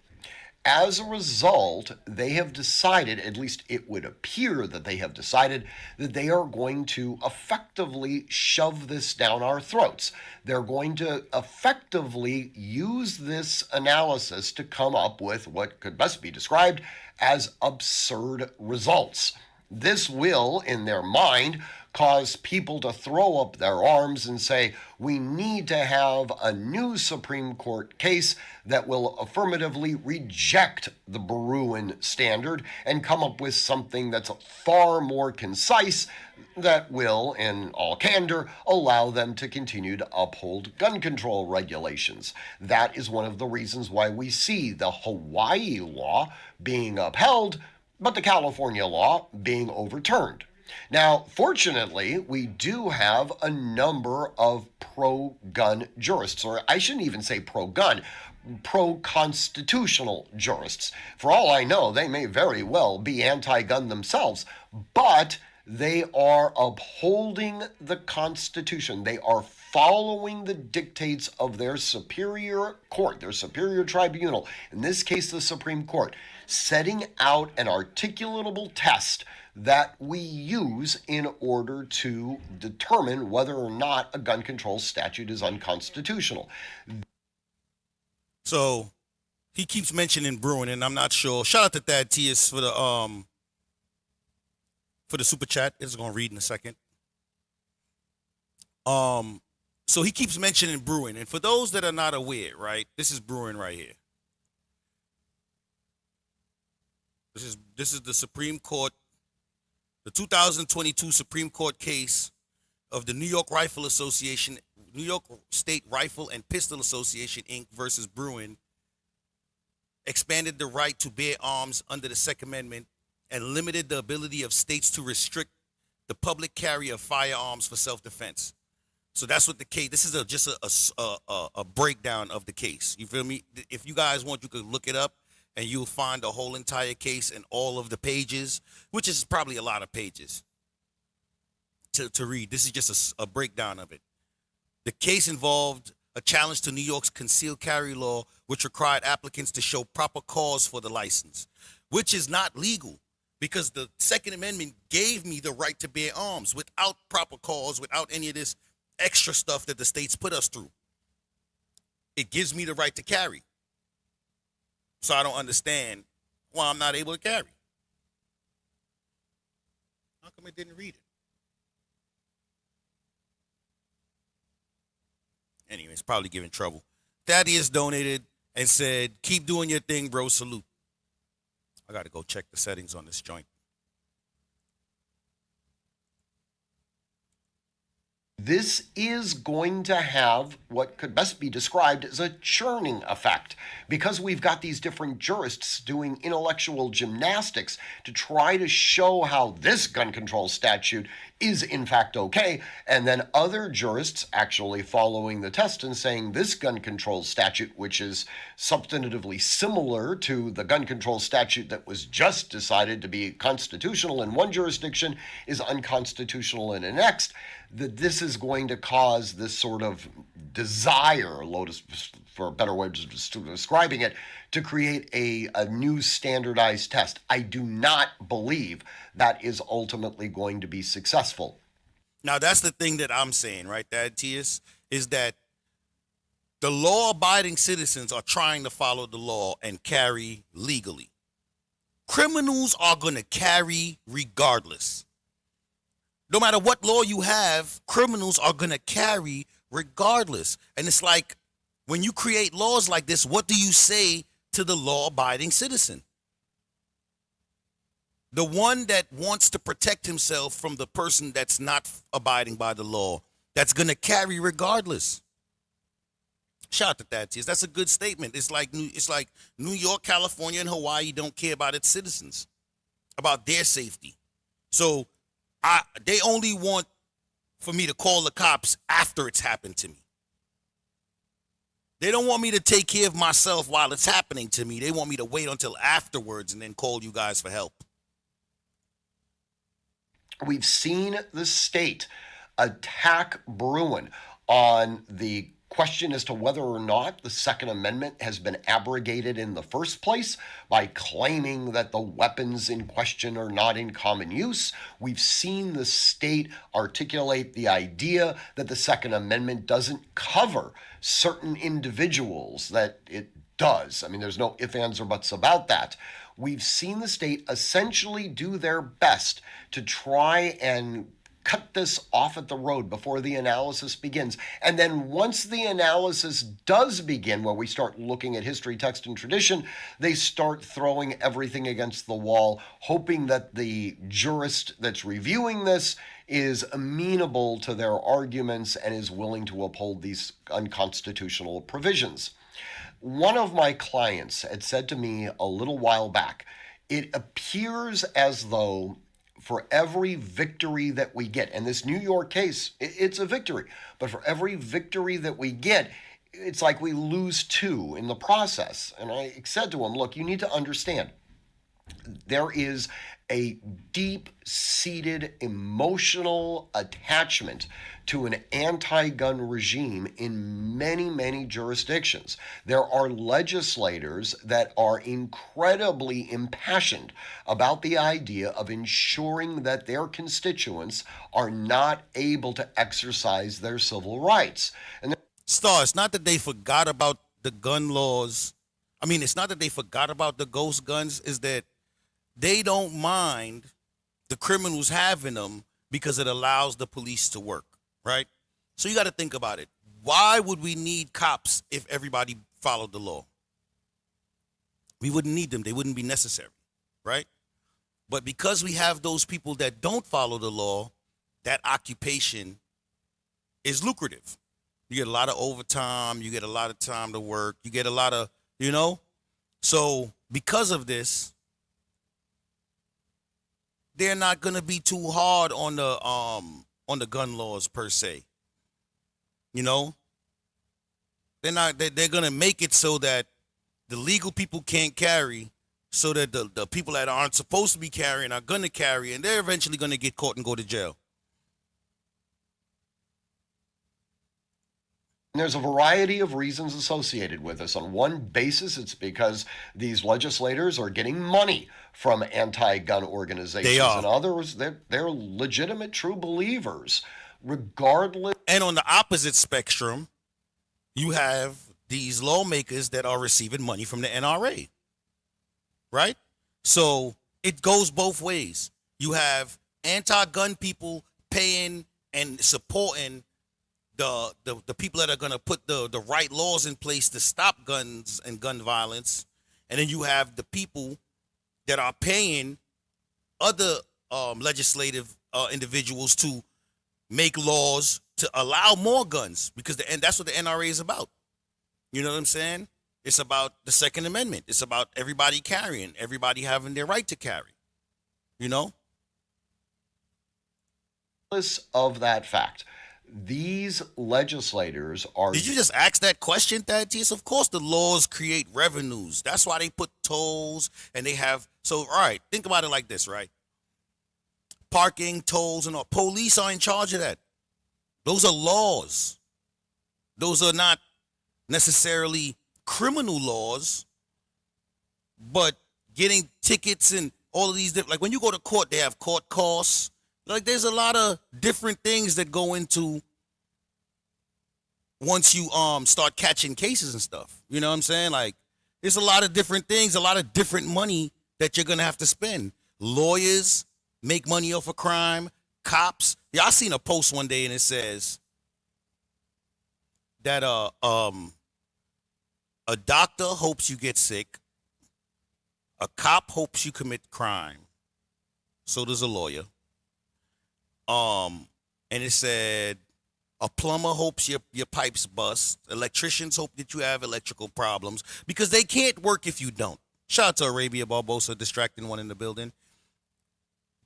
As a result, they have decided, at least it would appear that they have decided, that they are going to effectively shove this down our throats. They're going to effectively use this analysis to come up with what could best be described as absurd results. This will, in their mind, cause people to throw up their arms and say, we need to have a new Supreme Court case that will affirmatively reject the Bruin standard and come up with something that's far more concise that will, in all candor, allow them to continue to uphold gun control regulations. That is one of the reasons why we see the Hawaii law being upheld, but the California law being overturned. Now, fortunately, we do have a number of pro-gun jurists, or I shouldn't even say pro-gun, pro-constitutional jurists. For all I know, they may very well be anti-gun themselves, but they are upholding the Constitution. They are following the dictates of their superior court, their superior tribunal, in this case, the Supreme Court, setting out an articulatable test that we use in order to determine whether or not a gun control statute is unconstitutional. So he keeps mentioning Bruin, and I'm not sure. Shout out to Thad Tias for the super chat. It's going to read in a second. So he keeps mentioning Bruin, and for those that are not aware, right, this is Bruin right here. This is the Supreme Court, the 2022 Supreme Court case of the New York Rifle Association, New York State Rifle and Pistol Association, Inc. versus Bruin, expanded the right to bear arms under the Second Amendment and limited the ability of states to restrict the public carry of firearms for self-defense. So that's what the case. This is just a breakdown of the case. You feel me? If you guys want, you could look it up, and you'll find the whole entire case and all of the pages, which is probably a lot of pages to read. This is just a breakdown of it. The case involved a challenge to New York's concealed carry law, which required applicants to show proper cause for the license, which is not legal because the Second Amendment gave me the right to bear arms without proper cause, without any of this extra stuff that the states put us through. It gives me the right to carry. So I don't understand why I'm not able to carry. How come it didn't read it? Anyway, it's probably giving trouble. Thaddeus donated and said, keep doing your thing, bro. Salute. I got to go check the settings on this joint. This is going to have what could best be described as a churning effect because we've got these different jurists doing intellectual gymnastics to try to show how this gun control statute is in fact okay, and then other jurists actually following the test and saying this gun control statute, which is substantively similar to the gun control statute that was just decided to be constitutional in one jurisdiction, is unconstitutional in the next, that this is is going to cause this sort of desire, Lotus, for a better way of describing it, to create a new standardized test. I do not believe that is ultimately going to be successful. Now, that's the thing that I'm saying, right, Thaddeus, is that the law-abiding citizens are trying to follow the law and carry legally. Criminals are going to carry regardless. No matter what law you have, criminals are going to carry regardless. And it's like, when you create laws like this, what do you say to the law-abiding citizen? The one that wants to protect himself from the person that's not abiding by the law, that's going to carry regardless. Shout out to Thaddeus. That's a good statement. It's like New York, California, and Hawaii don't care about its citizens, about their safety. So they only want for me to call the cops after it's happened to me. They don't want me to take care of myself while it's happening to me. They want me to wait until afterwards and then call you guys for help. We've seen the state attack Bruin on the question as to whether or not the Second Amendment has been abrogated in the first place by claiming that the weapons in question are not in common use. We've seen the state articulate the idea that the Second Amendment doesn't cover certain individuals, that it does. I mean, there's no ifs, ands, or buts about that. We've seen the state essentially do their best to try and cut this off at the road before the analysis begins. And then once the analysis does begin, where we start looking at history, text, and tradition, they start throwing everything against the wall, hoping that the jurist that's reviewing this is amenable to their arguments and is willing to uphold these unconstitutional provisions. One of my clients had said to me a little while back, it appears as though for every victory that we get, and this New York case, it's a victory, but for every victory that we get, it's like we lose two in the process. And I said to him, look, you need to understand, there is a deep-seated emotional attachment to an anti-gun regime in many, many jurisdictions. There are legislators that are incredibly impassioned about the idea of ensuring that their constituents are not able to exercise their civil rights. And Star, it's not that they forgot about the gun laws. I mean, it's not that they forgot about the ghost guns, is that they don't mind the criminals having them because it allows the police to work, right? So you got to think about it. Why would we need cops if everybody followed the law? We wouldn't need them. They wouldn't be necessary, right? But because we have those people that don't follow the law, that occupation is lucrative. You get a lot of overtime. You get a lot of time to work. You get a lot of, So because of this, they're not going to be too hard on the gun laws per se. They're not. They're going to make it so that the legal people can't carry, so that the people that aren't supposed to be carrying are going to carry, and they're eventually going to get caught and go to jail. And there's a variety of reasons associated with this. On one basis, it's because these legislators are getting money from anti-gun organizations. They are. And others, they're legitimate, true believers, regardless. And on the opposite spectrum, you have these lawmakers that are receiving money from the NRA, right? So it goes both ways. You have anti-gun people paying and supporting the people that are going to put the right laws in place to stop guns and gun violence. And then you have the people that are paying other legislative individuals to make laws to allow more guns, because that's what the NRA is about. You know what I'm saying? It's about the Second Amendment. It's about everybody carrying, everybody having their right to carry, Of that fact, these legislators are... Did you just ask that question, Thaddeus? Of course the laws create revenues. That's why they put tolls and they have... So, all right, think about it like this, right? Parking, tolls, and all. Police are in charge of that. Those are laws. Those are not necessarily criminal laws, but getting tickets and all of these, like when you go to court, they have court costs. Like there's a lot of different things that go into once you start catching cases and stuff. You know what I'm saying? Like there's a lot of different things, a lot of different money that you're gonna have to spend. Lawyers make money off of crime. Cops. Yeah, I seen a post one day and it says that a doctor hopes you get sick. A cop hopes you commit crime. So does a lawyer. And it said a plumber hopes your pipes bust. Electricians hope that you have electrical problems because they can't work if you don't. Shout out to Arabia Barbosa, distracting one in the building.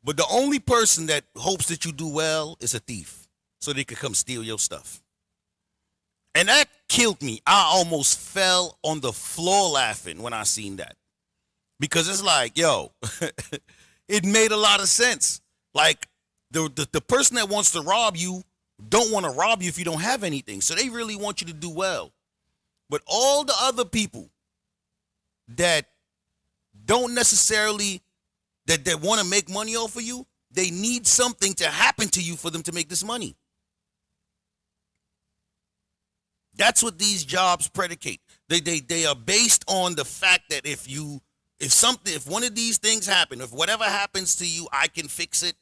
But the only person that hopes that you do well is a thief, so they could come steal your stuff. And that killed me. I almost fell on the floor laughing when I seen that. Because it's like, yo, it made a lot of sense. Like, the person that wants to rob you don't want to rob you if you don't have anything. So they really want you to do well. But all the other people that don't necessarily, that want to make money off of you, they need something to happen to you for them to make this money. That's what these jobs predicate. They are based on the fact that if one of these things happen, if whatever happens to you, I can fix it,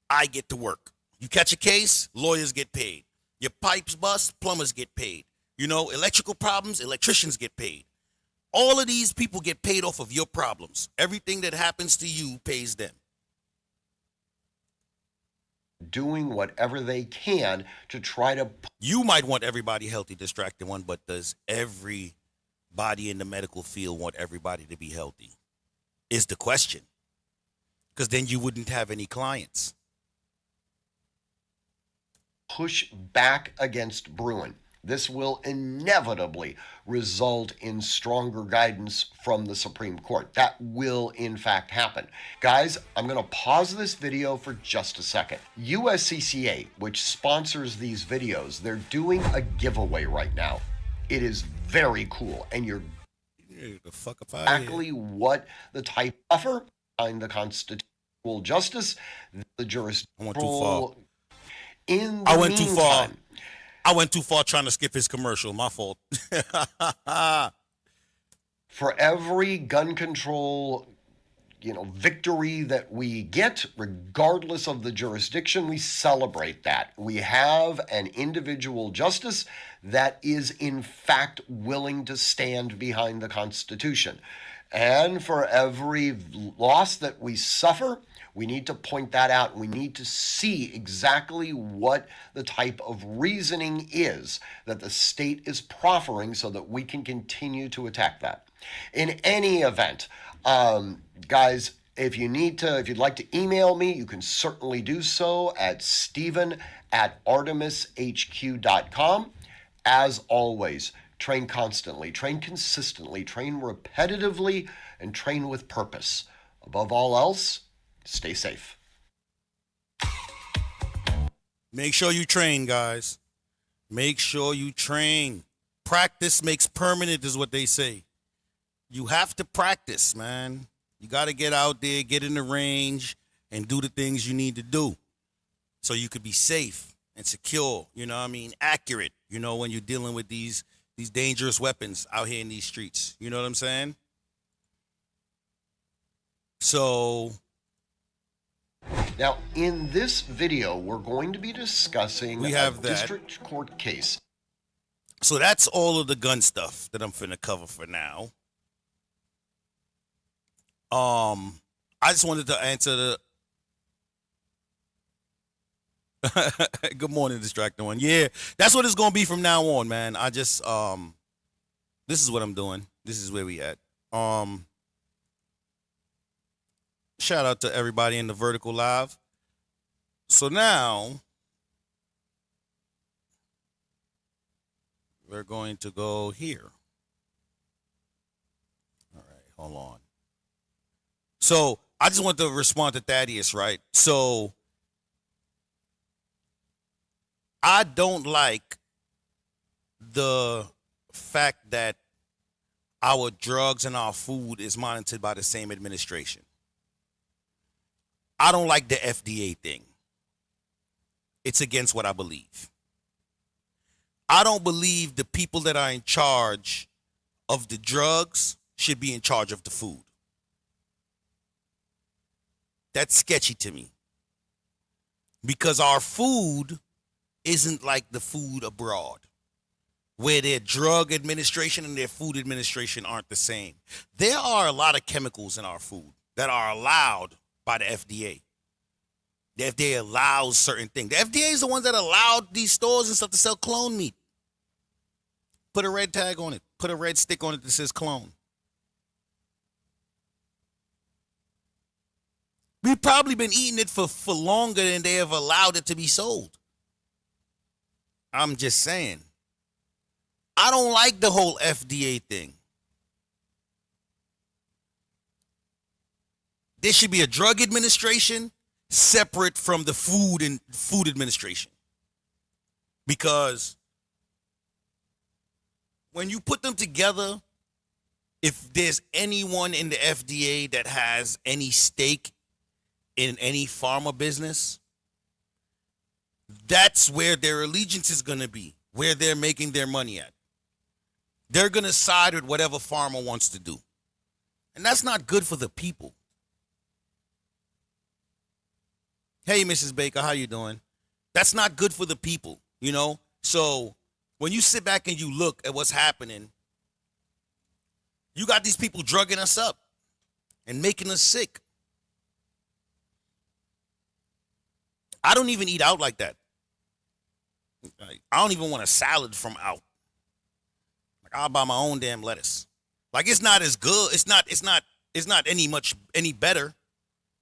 I get to work. You catch a case, lawyers get paid. Your pipes bust, plumbers get paid. You know, electrical problems, electricians get paid. All of these people get paid off of your problems. Everything that happens to you pays them. Doing whatever they can to try to... You might want everybody healthy, distracted one, but does everybody in the medical field want everybody to be healthy? Is the question. Because then you wouldn't have any clients. Push back against Bruin. This will inevitably result in stronger guidance from the Supreme Court. That will, in fact, happen. Guys, I'm going to pause this video for just a second. USCCA, which sponsors these videos, they're doing a giveaway right now. It is very cool, and you're exactly what the type offer behind the constitutional justice, the jurisdictional... I went too far. I went too far trying to skip his commercial. My fault. For every gun control, victory that we get, regardless of the jurisdiction, we celebrate that. We have an individual justice that is, in fact, willing to stand behind the Constitution. And for every loss that we suffer, we need to point that out. We need to see exactly what the type of reasoning is that the state is proffering so that we can continue to attack that. In any event, guys, if you'd like to email me, you can certainly do so at steven@artemishq.com. As always, train constantly, train consistently, train repetitively, and train with purpose. Above all else, stay safe. Make sure you train, guys. Make sure you train. Practice makes permanent is what they say. You have to practice, man. You got to get out there, get in the range, and do the things you need to do so you could be safe and secure, accurate, when you're dealing with these dangerous weapons out here in these streets. You know what I'm saying? So... Now, in this video, we're going to be discussing a district court case. So that's all of the gun stuff that I'm finna cover for now. I just wanted to answer the... Good morning, distracting one. Yeah, that's what it's gonna be from now on, man. I just this is what I'm doing. This is where we at. Shout out to everybody in the Vertical Live. So now we're going to go here. All right, hold on. So I just want to respond to Thaddeus, right? So I don't like the fact that our drugs and our food is monitored by the same administration. I don't like the FDA thing. It's against what I believe. I don't believe the people that are in charge of the drugs should be in charge of the food. That's sketchy to me. Because our food isn't like the food abroad, where their drug administration and their food administration aren't the same. There are a lot of chemicals in our food that are allowed by the FDA. The FDA allows certain things. The FDA is the ones that allowed these stores and stuff to sell clone meat. Put a red tag on it. Put a red stick on it that says clone. We've probably been eating it for longer than they have allowed it to be sold. I'm just saying. I don't like the whole FDA thing. There should be a drug administration separate from the food and food administration. Because when you put them together, if there's anyone in the FDA that has any stake in any pharma business, that's where their allegiance is going to be, where they're making their money at. They're going to side with whatever pharma wants to do. And that's not good for the people. Hey, Mrs. Baker, how you doing? That's not good for the people, you know? So when you sit back and you look at what's happening, you got these people drugging us up and making us sick. I don't even eat out like that. I don't even want a salad from out. Like, I'll buy my own damn lettuce. Like, it's not as good. It's not any better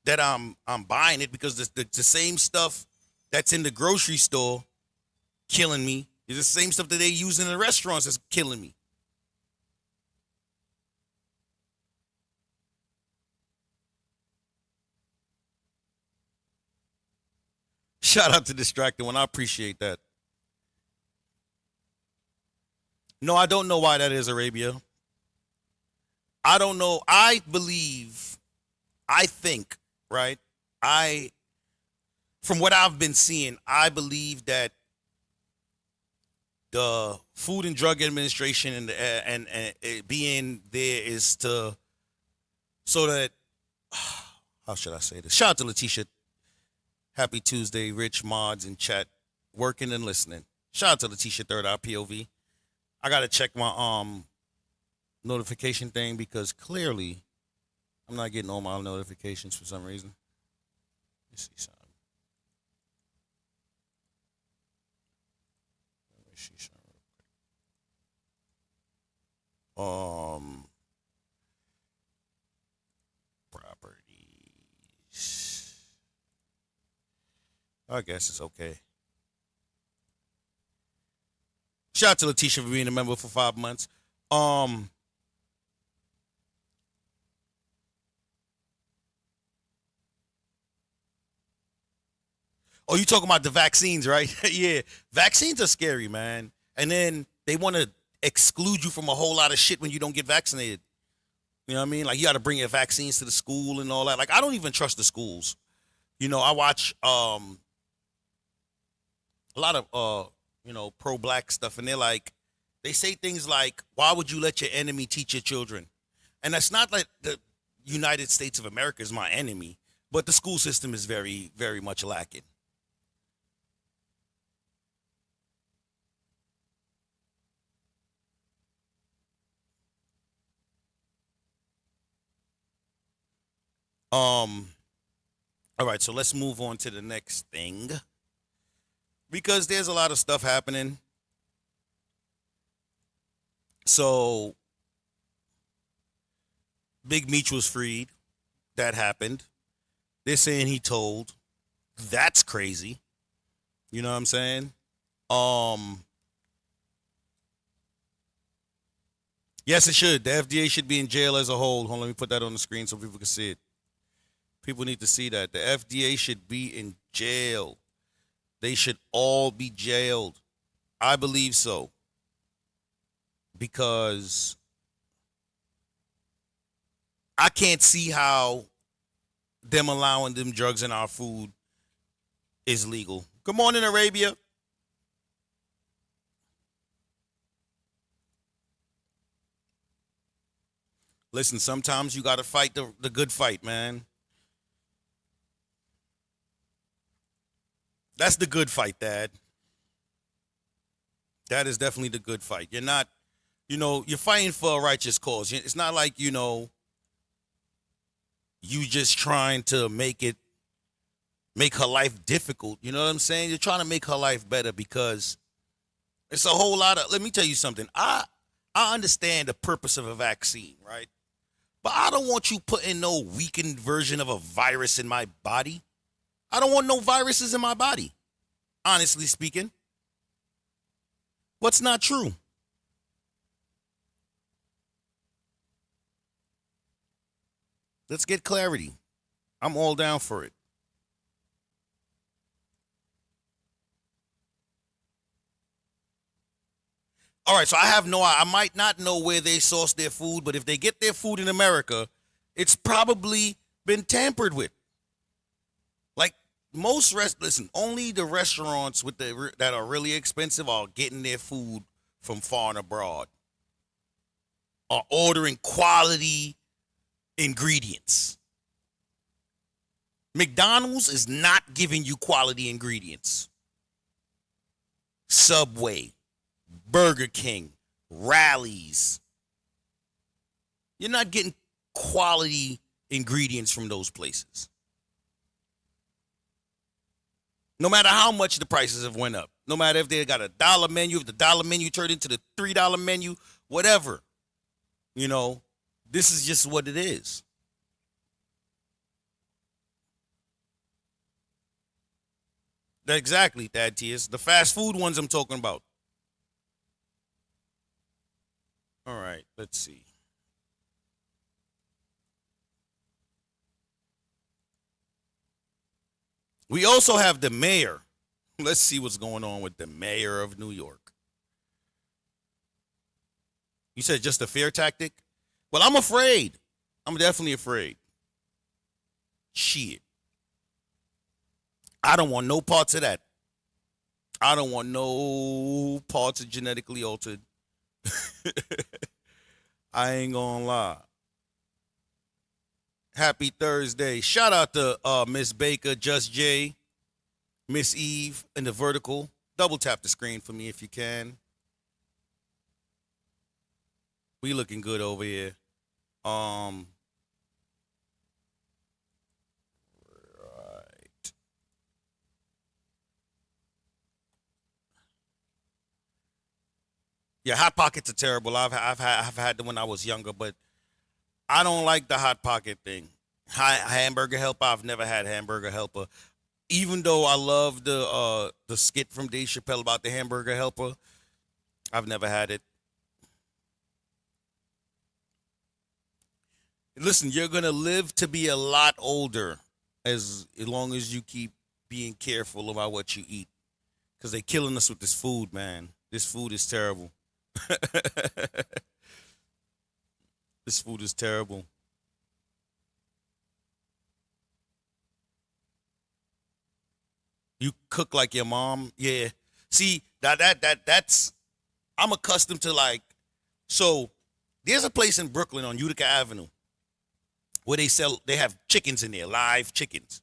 that I'm buying it, because the same stuff that's in the grocery store killing me is the same stuff that they use in the restaurants that's killing me. Shout out to Distracted One. I appreciate that. No, I don't know why that is, Arabia. I don't know. I think, right? From what I've been seeing, I believe that the Food and Drug Administration and it being there is to, so that, how should I say this? Shout out to Letitia. Happy Tuesday, Rich, Mods, in chat, working and listening. Shout out to Letitia, Third Eye POV. I got to check my notification thing, because clearly I'm not getting all my notifications for some reason. Let me see something. Properties. I guess it's okay. Shout out to Letitia for being a member for 5 months. Oh, you talking about the vaccines, right? Yeah, vaccines are scary, man. And then they want to exclude you from a whole lot of shit when you don't get vaccinated. You know what I mean? Like, you got to bring your vaccines to the school and all that. Like, I don't even trust the schools. You know, I watch a lot of pro-black stuff, and they say things like, why would you let your enemy teach your children? And that's not like the United States of America is my enemy, but the school system is very, very much lacking. All right, so let's move on to the next thing, because there's a lot of stuff happening. So, Big Meech was freed. That happened. They're saying he told. That's crazy. You know what I'm saying? Yes, it should. The FDA should be in jail as a whole. Hold on, let me put that on the screen so people can see it. People need to see that. The FDA should be in jail. They should all be jailed. I believe so. Because I can't see how them allowing them drugs in our food is legal. Good morning, Arabia. Listen, sometimes you got to fight the good fight, man. That's the good fight, Dad. That is definitely the good fight. You're not, you're fighting for a righteous cause. It's not like, you just trying to make her life difficult. You know what I'm saying? You're trying to make her life better because it's a whole lot of, let me tell you something. I understand the purpose of a vaccine, right? But I don't want you putting no weakened version of a virus in my body. I don't want no viruses in my body, honestly speaking. What's not true? Let's get clarity. I'm all down for it. All right, so I might not know where they source their food, but if they get their food in America, it's probably been tampered with. Like listen, only the restaurants that are really expensive are getting their food from far and abroad, are ordering quality ingredients. McDonald's is not giving you quality ingredients. Subway, Burger King, Rallies. You're not getting quality ingredients from those places. No matter how much the prices have went up. No matter if they got a $1 menu, if the $1 menu turned into the $3 menu, whatever. This is just what it is. Exactly, Thad Tias. The fast food ones I'm talking about. All right, let's see. We also have the mayor. Let's see what's going on with the mayor of New York. You said just a fear tactic? Well, I'm afraid. I'm definitely afraid. Shit. I don't want no parts of that. I don't want no parts of genetically altered. I ain't gonna lie. Happy Thursday. Shout out to Miss Baker, Just Jay, Miss Eve, and the vertical. Double tap the screen for me if you can. We looking good over here. Right. Yeah, Hot Pockets are terrible. I've had them when I was younger, but I don't like the Hot Pocket thing. Hamburger Helper, I've never had Hamburger Helper. Even though I love the skit from Dave Chappelle about the Hamburger Helper, I've never had it. Listen, you're going to live to be a lot older as long as you keep being careful about what you eat. Because they're killing us with this food, man. This food is terrible. This food is terrible. You cook like your mom? Yeah. See, that's I'm accustomed to so there's a place in Brooklyn on Utica Avenue where they have chickens in there, live chickens.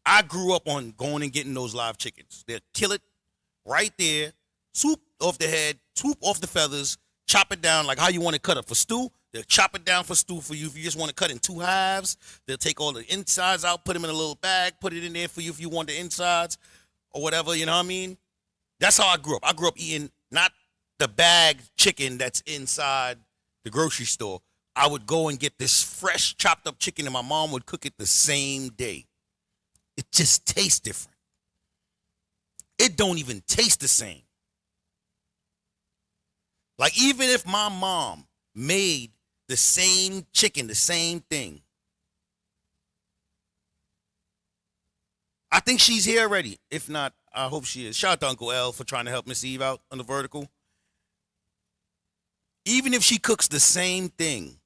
I grew up on going and getting those live chickens. They'll kill it right there, swoop off the head, swoop off the feathers, chop it down like how you want to cut it for stew. They'll chop it down for stew for you. If you just want to cut in 2 halves, they'll take all the insides out, put them in a little bag, put it in there for you if you want the insides or whatever, you know what I mean? That's how I grew up. I grew up eating not the bagged chicken that's inside the grocery store. I would go and get this fresh chopped up chicken and my mom would cook it the same day. It just tastes different. It don't even taste the same. Like even if my mom made the same chicken, the same thing. I think she's here already. If not, I hope she is. Shout out to Uncle L for trying to help Miss Eve out on the vertical. Even if she cooks the same thing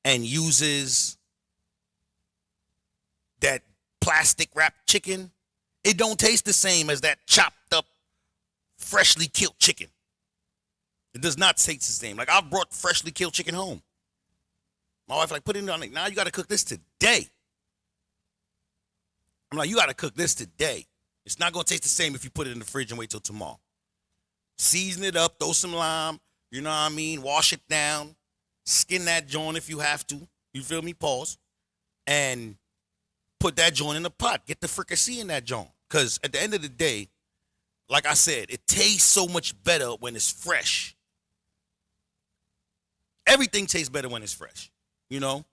and uses that plastic wrapped chicken, it don't taste the same as that chopped up, freshly killed chicken. It does not taste the same. Like, I've brought freshly killed chicken home. My wife like, put it on. Like, now you got to cook this today. I'm like, you got to cook this today. It's not going to taste the same if you put it in the fridge and wait till tomorrow. Season it up, throw some lime, you know what I mean? Wash it down, skin that joint if you have to. You feel me? Pause. And put that joint in the pot. Get the fricassee in that joint. Because at the end of the day, like I said, it tastes so much better when it's fresh. Everything tastes better when it's fresh, you know?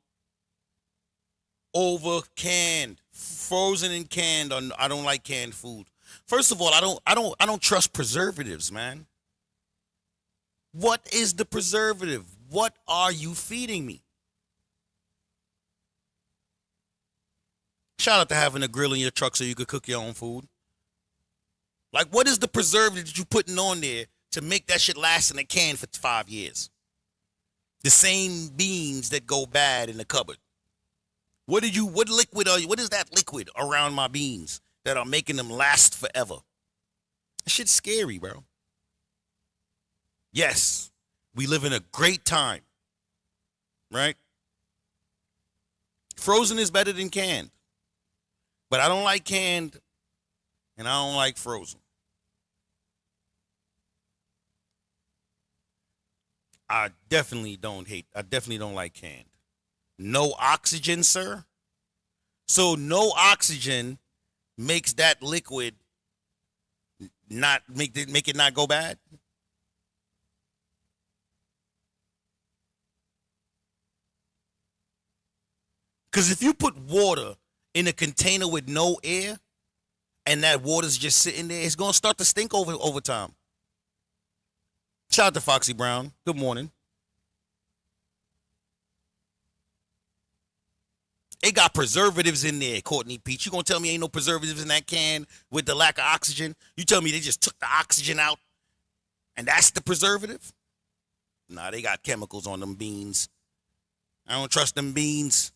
Over canned, frozen and canned. I don't like canned food. First of all, I don't trust preservatives, man. What is the preservative? What are you feeding me? Shout out to having a grill in your truck so you could cook your own food. Like, what is the preservative that you putting on there to make that shit last in a can for 5 years? The same beans that go bad in the cupboard. What liquid are you? What is that liquid around my beans that are making them last forever? That shit's scary, bro. Yes, we live in a great time, right? Frozen is better than canned. But I don't like canned, and I don't like frozen. I definitely don't like canned. No oxygen, sir. So no oxygen makes that liquid not make it not go bad. Because if you put water in a container with no air and that water's just sitting there, it's going to start to stink over time. Shout out to Foxy Brown. Good morning. It got preservatives in there, Courtney Peach. You going to tell me ain't no preservatives in that can with the lack of oxygen? You tell me they just took the oxygen out and that's the preservative? Nah, they got chemicals on them beans. I don't trust them beans.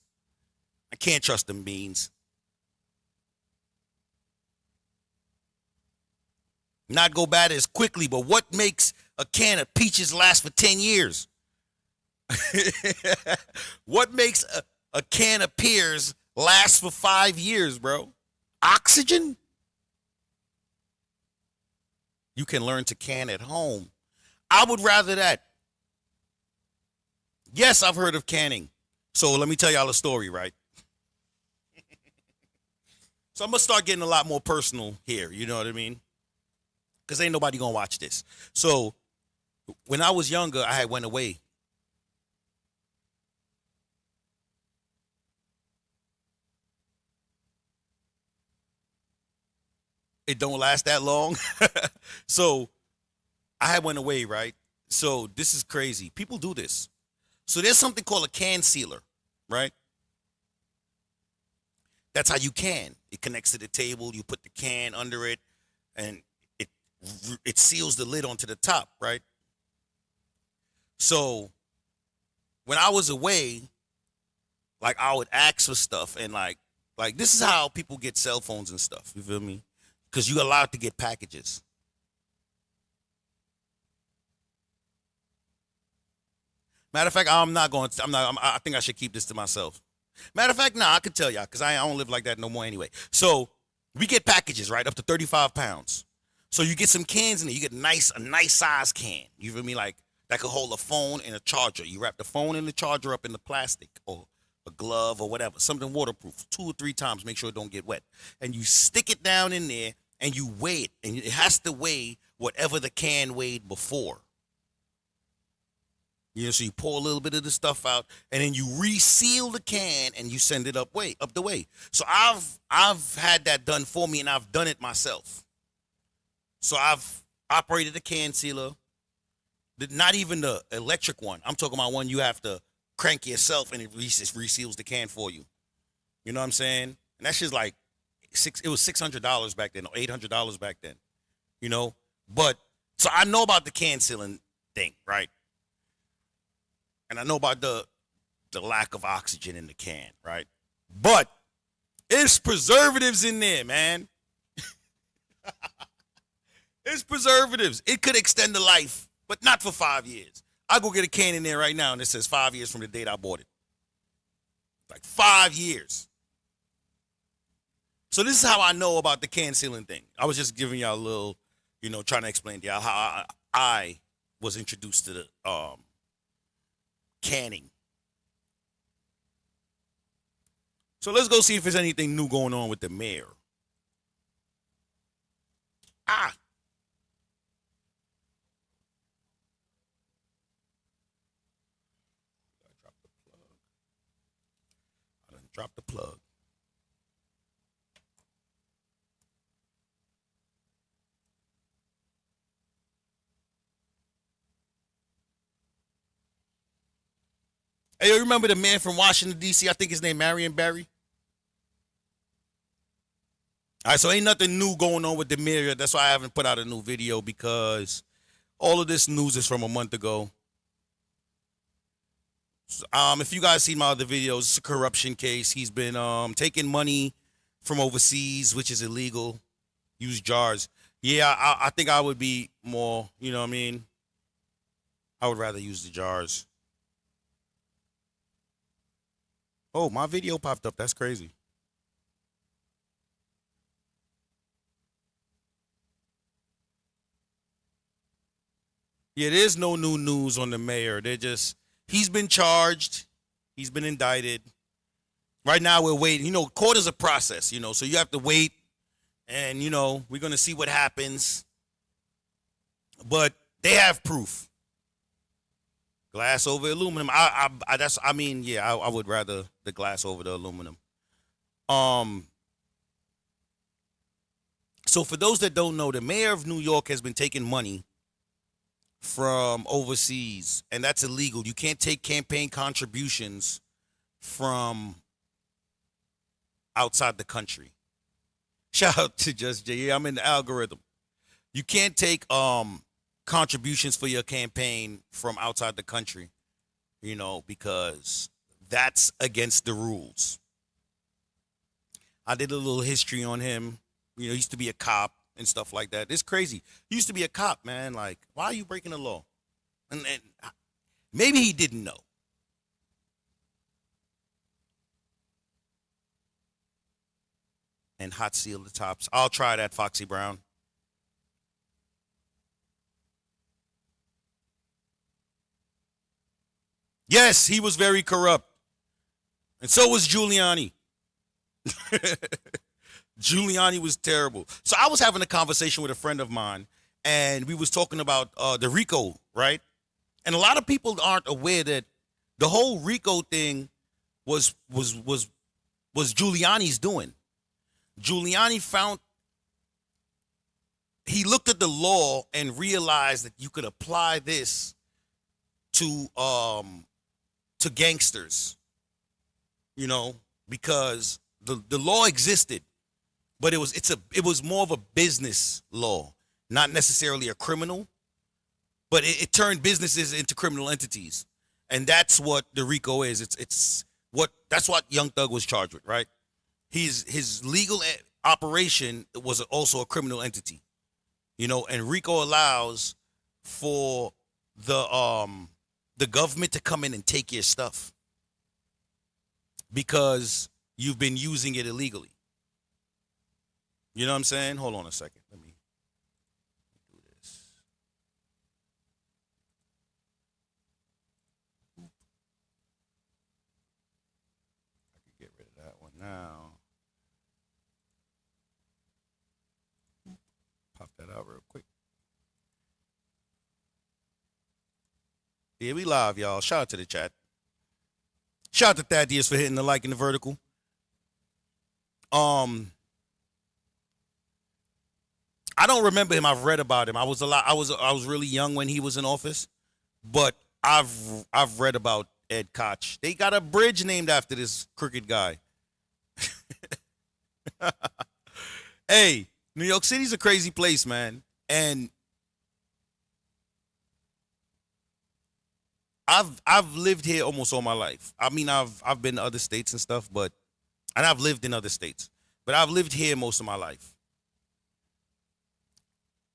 I can't trust them beans. Not go bad as quickly, but what makes a can of peaches last for 10 years? What makes a can of pears last for 5 years, bro? Oxygen? You can learn to can at home. I would rather that. Yes, I've heard of canning. So let me tell y'all a story, right? So I'm going to start getting a lot more personal here, you know what I mean? Because ain't nobody going to watch this. So when I was younger, I had went away. It don't last that long. So I had went away, right? So this is crazy. People do this. So there's something called a can sealer, right? That's how you can. It connects to the table. You put the can under it, and it seals the lid onto the top, right? So when I was away, like I would ask for stuff, and like this is how people get cell phones and stuff. You feel me? Because you're allowed to get packages. Matter of fact, I think I should keep this to myself. Matter of fact, I could tell y'all because I don't live like that no more anyway. So we get packages, right, up to 35 pounds. So you get some cans in there. You get a nice size can. You feel me? Like that could hold a phone and a charger. You wrap the phone and the charger up in the plastic or a glove or whatever, something waterproof, 2 or 3 times. Make sure it don't get wet. And you stick it down in there and you weigh it. And it has to weigh whatever the can weighed before. You know, so you pour a little bit of the stuff out, and then you reseal the can, and you send it up the way. So I've had that done for me, and I've done it myself. So I've operated a can sealer, not even the electric one. I'm talking about one you have to crank yourself, and it reseals the can for you. You know what I'm saying? And that's just like it was $600 back then, or $800 back then, you know. But so I know about the can sealing thing, right? And I know about the lack of oxygen in the can, right? But it's preservatives in there, man. It's preservatives. It could extend the life, but not for 5 years. I go get a can in there right now, and it says 5 years from the date I bought it. Like 5 years. So this is how I know about the can sealing thing. I was just giving y'all a little, trying to explain to y'all how I was introduced to the canning. So let's go see if there's anything new going on with the mayor. I done dropped the plug. Hey, you remember the man from Washington, D.C.? I think his name Marion Barry. All right, so ain't nothing new going on with the mayor. That's why I haven't put out a new video, because all of this news is from a month ago. If you guys seen my other videos, it's a corruption case. He's been taking money from overseas, which is illegal. Use jars. Yeah, I think I would be more, you know what I mean? I would rather use the jars. Oh, my video popped up. That's crazy. Yeah, there's no new news on the mayor. He's been charged. He's been indicted. Right now we're waiting. Court is a process, so you have to wait, and, we're going to see what happens. But they have proof. Glass over aluminum. I would rather the glass over the aluminum. So for those that don't know, the mayor of New York has been taking money from overseas, and that's illegal. You can't take campaign contributions from outside the country. Shout out to Just Jay. Yeah, I'm in the algorithm. You can't take contributions for your campaign from outside the country, because that's against the rules. I did a little history on him. He used to be a cop and stuff like that. It's crazy. He used to be a cop, man. Like, why are you breaking the law? And maybe he didn't know. And hot seal the tops. I'll try that, Foxy Brown. Yes, he was very corrupt. And so was Giuliani. Giuliani was terrible. So I was having a conversation with a friend of mine, and we was talking about the RICO, right? And a lot of people aren't aware that the whole RICO thing was Giuliani's doing. Giuliani he looked at the law and realized that you could apply this to gangsters, because the law existed, but it was more of a business law, not necessarily a criminal, but it turned businesses into criminal entities, and that's what the RICO is. That's what Young Thug was charged with, right? His legal operation was also a criminal entity, and RICO allows for the government to come in and take your stuff because you've been using it illegally. You know what I'm saying? Hold on a second. Let me do this. I can get rid of that one now. Pop that out real quick. Yeah, we live, y'all. Shout out to the chat. Shout out to Thaddeus for hitting the like in the vertical. I don't remember him. I've read about him. I was really young when he was in office, but I've read about Ed Koch. They got a bridge named after this crooked guy. Hey, New York City's a crazy place, man. And I've lived here almost all my life. I mean, I've been to other states and stuff, and I've lived in other states, but I've lived here most of my life.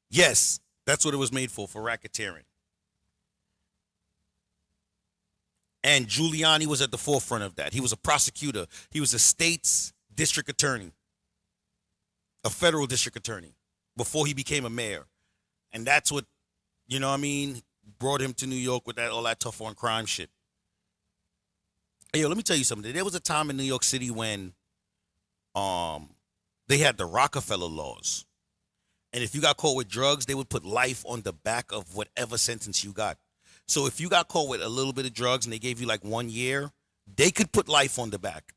Yes, that's what it was made for racketeering. And Giuliani was at the forefront of that. He was a prosecutor. He was a state's district attorney, a federal district attorney, before he became a mayor. And that's what, you know what I mean, brought him to New York with that all that tough on crime shit. Hey, yo, let me tell you something. There was a time in New York City when they had the Rockefeller laws. And if you got caught with drugs, they would put life on the back of whatever sentence you got. So if you got caught with a little bit of drugs and they gave you like 1 year, they could put life on the back.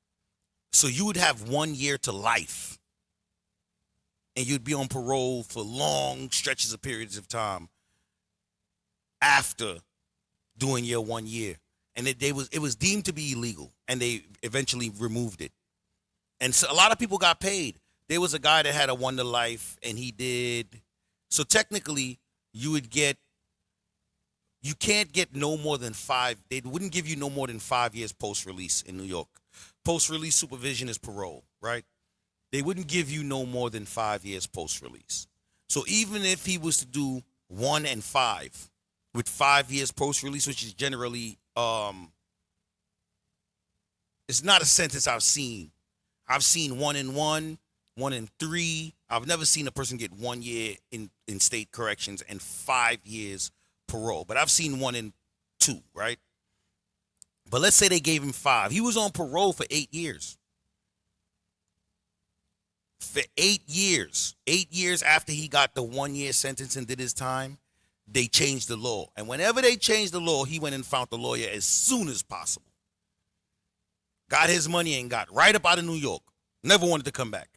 So you would have 1 year to life. And you'd be on parole for long stretches of periods of time after doing your 1 year. And it was deemed to be illegal. And they eventually removed it. And so a lot of people got paid. There was a guy that had a 1 to life, and he did. So technically, you can't get no more than 5. They wouldn't give you no more than 5 years post-release in New York. Post-release supervision is parole, right? They wouldn't give you no more than 5 years post-release. So even if he was to do 1 and 5 with 5 years post-release, which is generally, it's not a sentence I've seen. I've seen 1 and 1, 1 and 3. I've never seen a person get 1 year in state corrections and 5 years parole. But I've seen 1 and 2, right? But let's say they gave him 5. He was on parole for 8 years. For 8 years. 8 years after he got the 1 year sentence and did his time, they changed the law. And whenever they changed the law, he went and found the lawyer as soon as possible. Got his money and got right up out of New York. Never wanted to come back.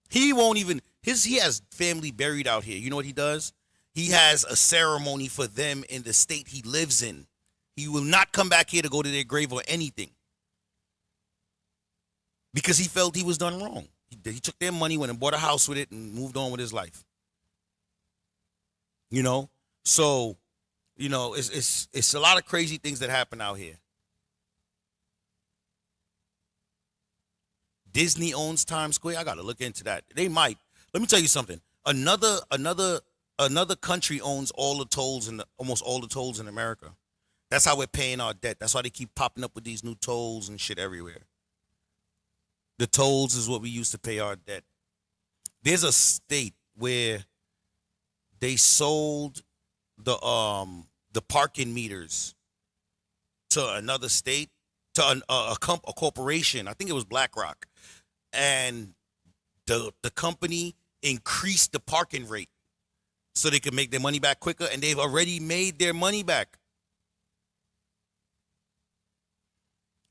He won't even, he has family buried out here. You know what he does? He has a ceremony for them in the state he lives in. He will not come back here to go to their grave or anything. Because he felt he was done wrong. He took their money, went and bought a house with it, and moved on with his life. You know? So, you know, it's a lot of crazy things that happen out here. Disney owns Times Square. I got to look into that. They might. Let me tell you something. Another country owns all the tolls almost all the tolls in America. That's how we're paying our debt. That's why they keep popping up with these new tolls and shit everywhere. The tolls is what we use to pay our debt. There's a state where they sold the parking meters to another state, to a corporation. I think it was BlackRock. And the company increased the parking rate so they could make their money back quicker, and they've already made their money back.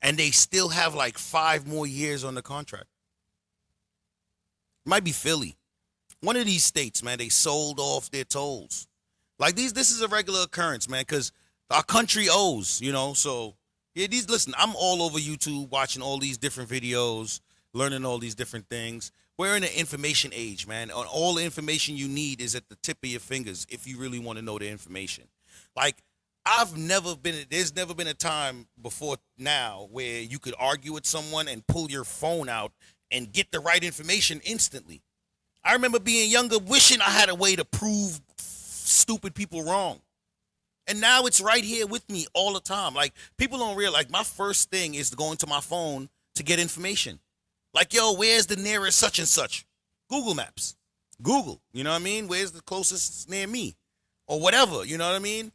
And they still have like 5 more years on the contract. It might be Philly. One of these states, man, they sold off their tolls. Like this is a regular occurrence, man, because our country owes, you know. So yeah, listen, I'm all over YouTube watching all these different videos, learning all these different things. We're in an information age, man. All the information you need is at the tip of your fingers if you really want to know the information. Like, there's never been a time before now where you could argue with someone and pull your phone out and get the right information instantly. I remember being younger, wishing I had a way to prove stupid people wrong. And now it's right here with me all the time. Like, people don't realize, like, my first thing is to go into my phone to get information. Like, yo, where's the nearest such and such? Google Maps. Google, you know what I mean? Where's the closest near me? Or whatever, you know what I mean?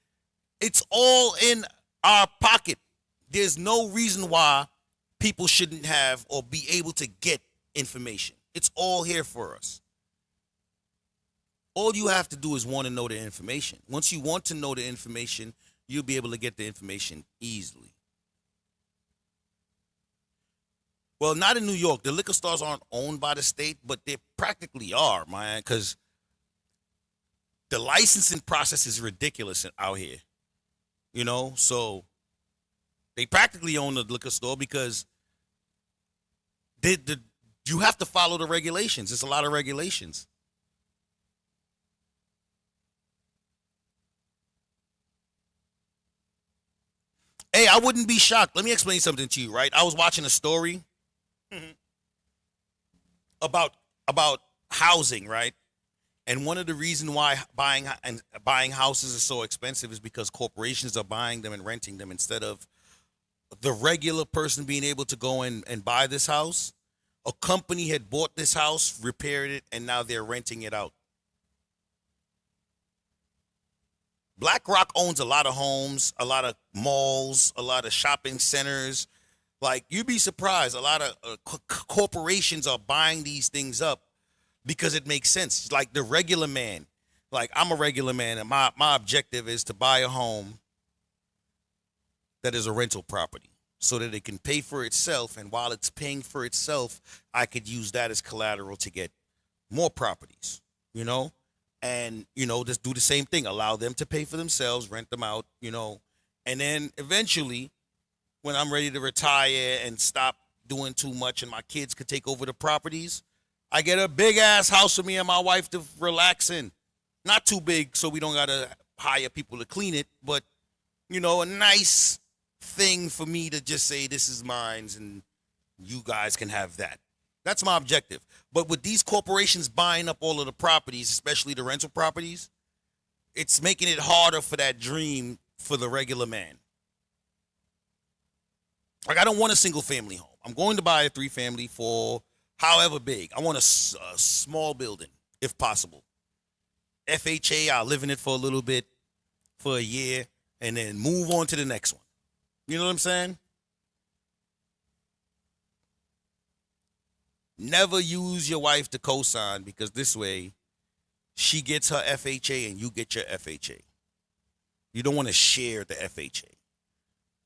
It's all in our pocket. There's no reason why people shouldn't have or be able to get information. It's all here for us. All you have to do is want to know the information. Once you want to know the information, you'll be able to get the information easily. Well, not in New York. The liquor stores aren't owned by the state, but they practically are, man, because the licensing process is ridiculous out here. You know, so they practically own the liquor store because the You have to follow the regulations. There's a lot of regulations. Hey, I wouldn't be shocked. Let me explain something to you, right? I was watching a story about housing, right? And one of the reasons why buying houses is so expensive is because corporations are buying them and renting them instead of the regular person being able to go in and buy this house. A company had bought this house, repaired it, and now they're renting it out. BlackRock owns a lot of homes, a lot of malls, a lot of shopping centers. Like, you'd be surprised. A lot of corporations are buying these things up because it makes sense. Like the regular man. Like, I'm a regular man, and my objective is to buy a home that is a rental property so that it can pay for itself. And while it's paying for itself, I could use that as collateral to get more properties, you know? And, you know, just do the same thing. Allow them to pay for themselves, rent them out, you know. And then eventually, when I'm ready to retire and stop doing too much and my kids could take over the properties, I get a big-ass house for me and my wife to relax in. Not too big so we don't got to hire people to clean it, but, you know, a nice thing for me to just say this is mine and you guys can have that. That's my objective. But with these corporations buying up all of the properties, especially the rental properties, it's making it harder for that dream for the regular man. Like, I don't want a single family home. I'm going to buy a 3-family for however big. I want a small building, if possible. FHA, I'll live in it for a little bit, for a year, and then move on to the next one. You know what I'm saying? Never use your wife to co-sign, because this way she gets her FHA and you get your FHA. You don't want to share the FHA.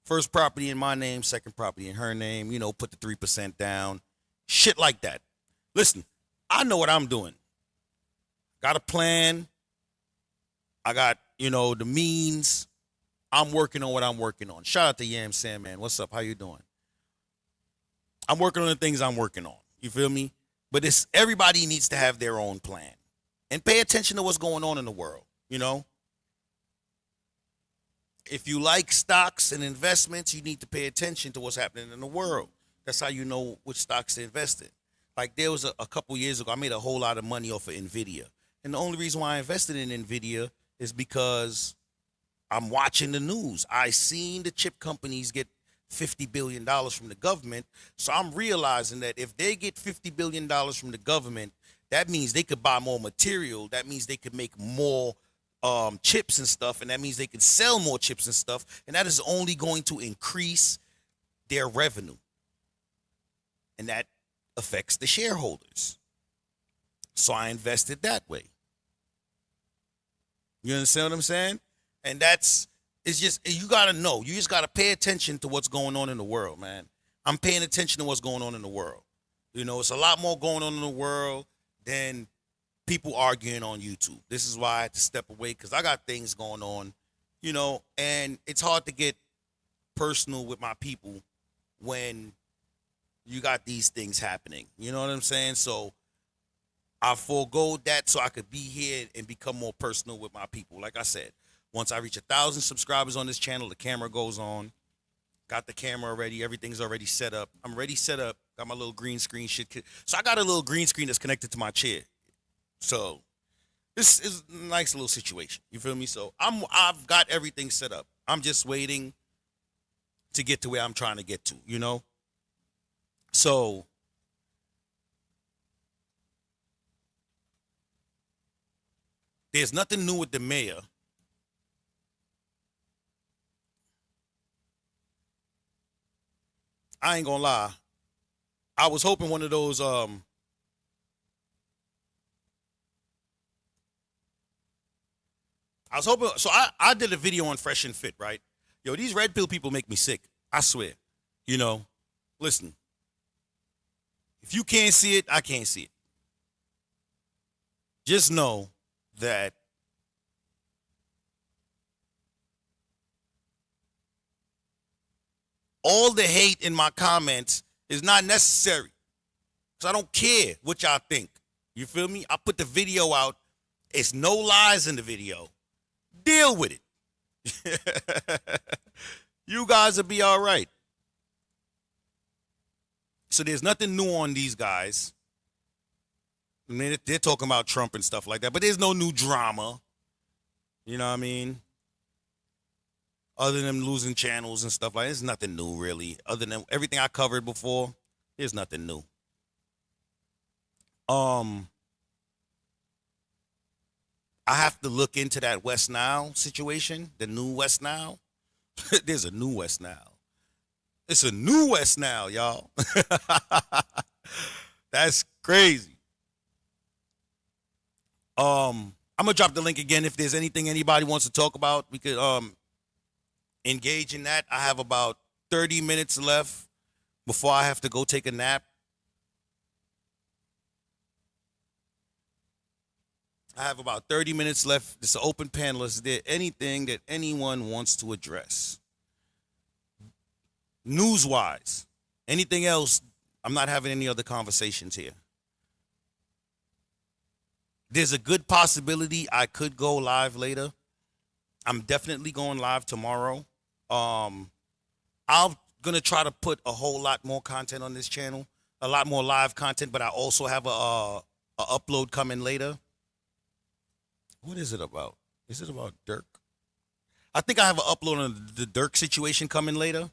First property in my name, second property in her name, you know, put the 3% down. Shit like that. Listen, I know what I'm doing. Got a plan. I got, you know, the means. I'm working on what I'm working on. Shout out to Yam Sandman. What's up? How you doing? I'm working on the things I'm working on. You feel me? But everybody needs to have their own plan and pay attention to what's going on in the world, you know? If you like stocks and investments, you need to pay attention to what's happening in the world. That's how you know which stocks to invest in. Like, there was a couple years ago, I made a whole lot of money off of NVIDIA. And the only reason why I invested in NVIDIA is because I'm watching the news. I seen the chip companies get $50 billion from the government. So I'm realizing that if they get $50 billion from the government, that means they could buy more material. That means they could make more chips and stuff. And that means they could sell more chips and stuff. And that is only going to increase their revenue. And that affects the shareholders. So I invested that way. You understand what I'm saying? And it's just, you got to know. You just got to pay attention to what's going on in the world, man. I'm paying attention to what's going on in the world. You know, it's a lot more going on in the world than people arguing on YouTube. This is why I had to step away, because I got things going on, you know, and it's hard to get personal with my people when you got these things happening. You know what I'm saying? So I forego that so I could be here and become more personal with my people. Like I said, once I reach 1,000 subscribers on this channel, the camera goes on. Got the camera already. Everything's already set up. I'm already set up. Got my little green screen shit. So I got a little green screen that's connected to my chair. So this is a nice little situation. You feel me? So I've got everything set up. I'm just waiting to get to where I'm trying to get to, you know? So there's nothing new with the mayor. I ain't gonna lie. I was hoping one of those I was hoping, so I did a video on Fresh and Fit, right? Yo, these red pill people make me sick. I swear. You know, listen. If you can't see it, I can't see it. Just know that all the hate in my comments is not necessary. So I don't care what y'all think. You feel me? I put the video out. It's no lies in the video. Deal with it. You guys will be all right. So there's nothing new on these guys. I mean, they're talking about Trump and stuff like that, but there's no new drama. You know what I mean? Other than them losing channels and stuff like that, there's nothing new really. Other than everything I covered before, there's nothing new. I have to look into that West Nile situation, the new West Nile. There's a new West Nile. It's a new West Nile, y'all. That's crazy. I'm gonna drop the link again. If there's anything anybody wants to talk about, we could engage in that. I have about 30 minutes left before I have to go take a nap. I have about 30 minutes left. It's an open panel. Is there anything that anyone wants to address? News-wise. Anything else? I'm not having any other conversations here. There's a good possibility I could go live later. I'm definitely going live tomorrow. I'm gonna try to put a whole lot more content on this channel, a lot more live content, but I also have a upload coming later. What is it about? Is it about Dirk? I think I have an upload on the Dirk situation coming later.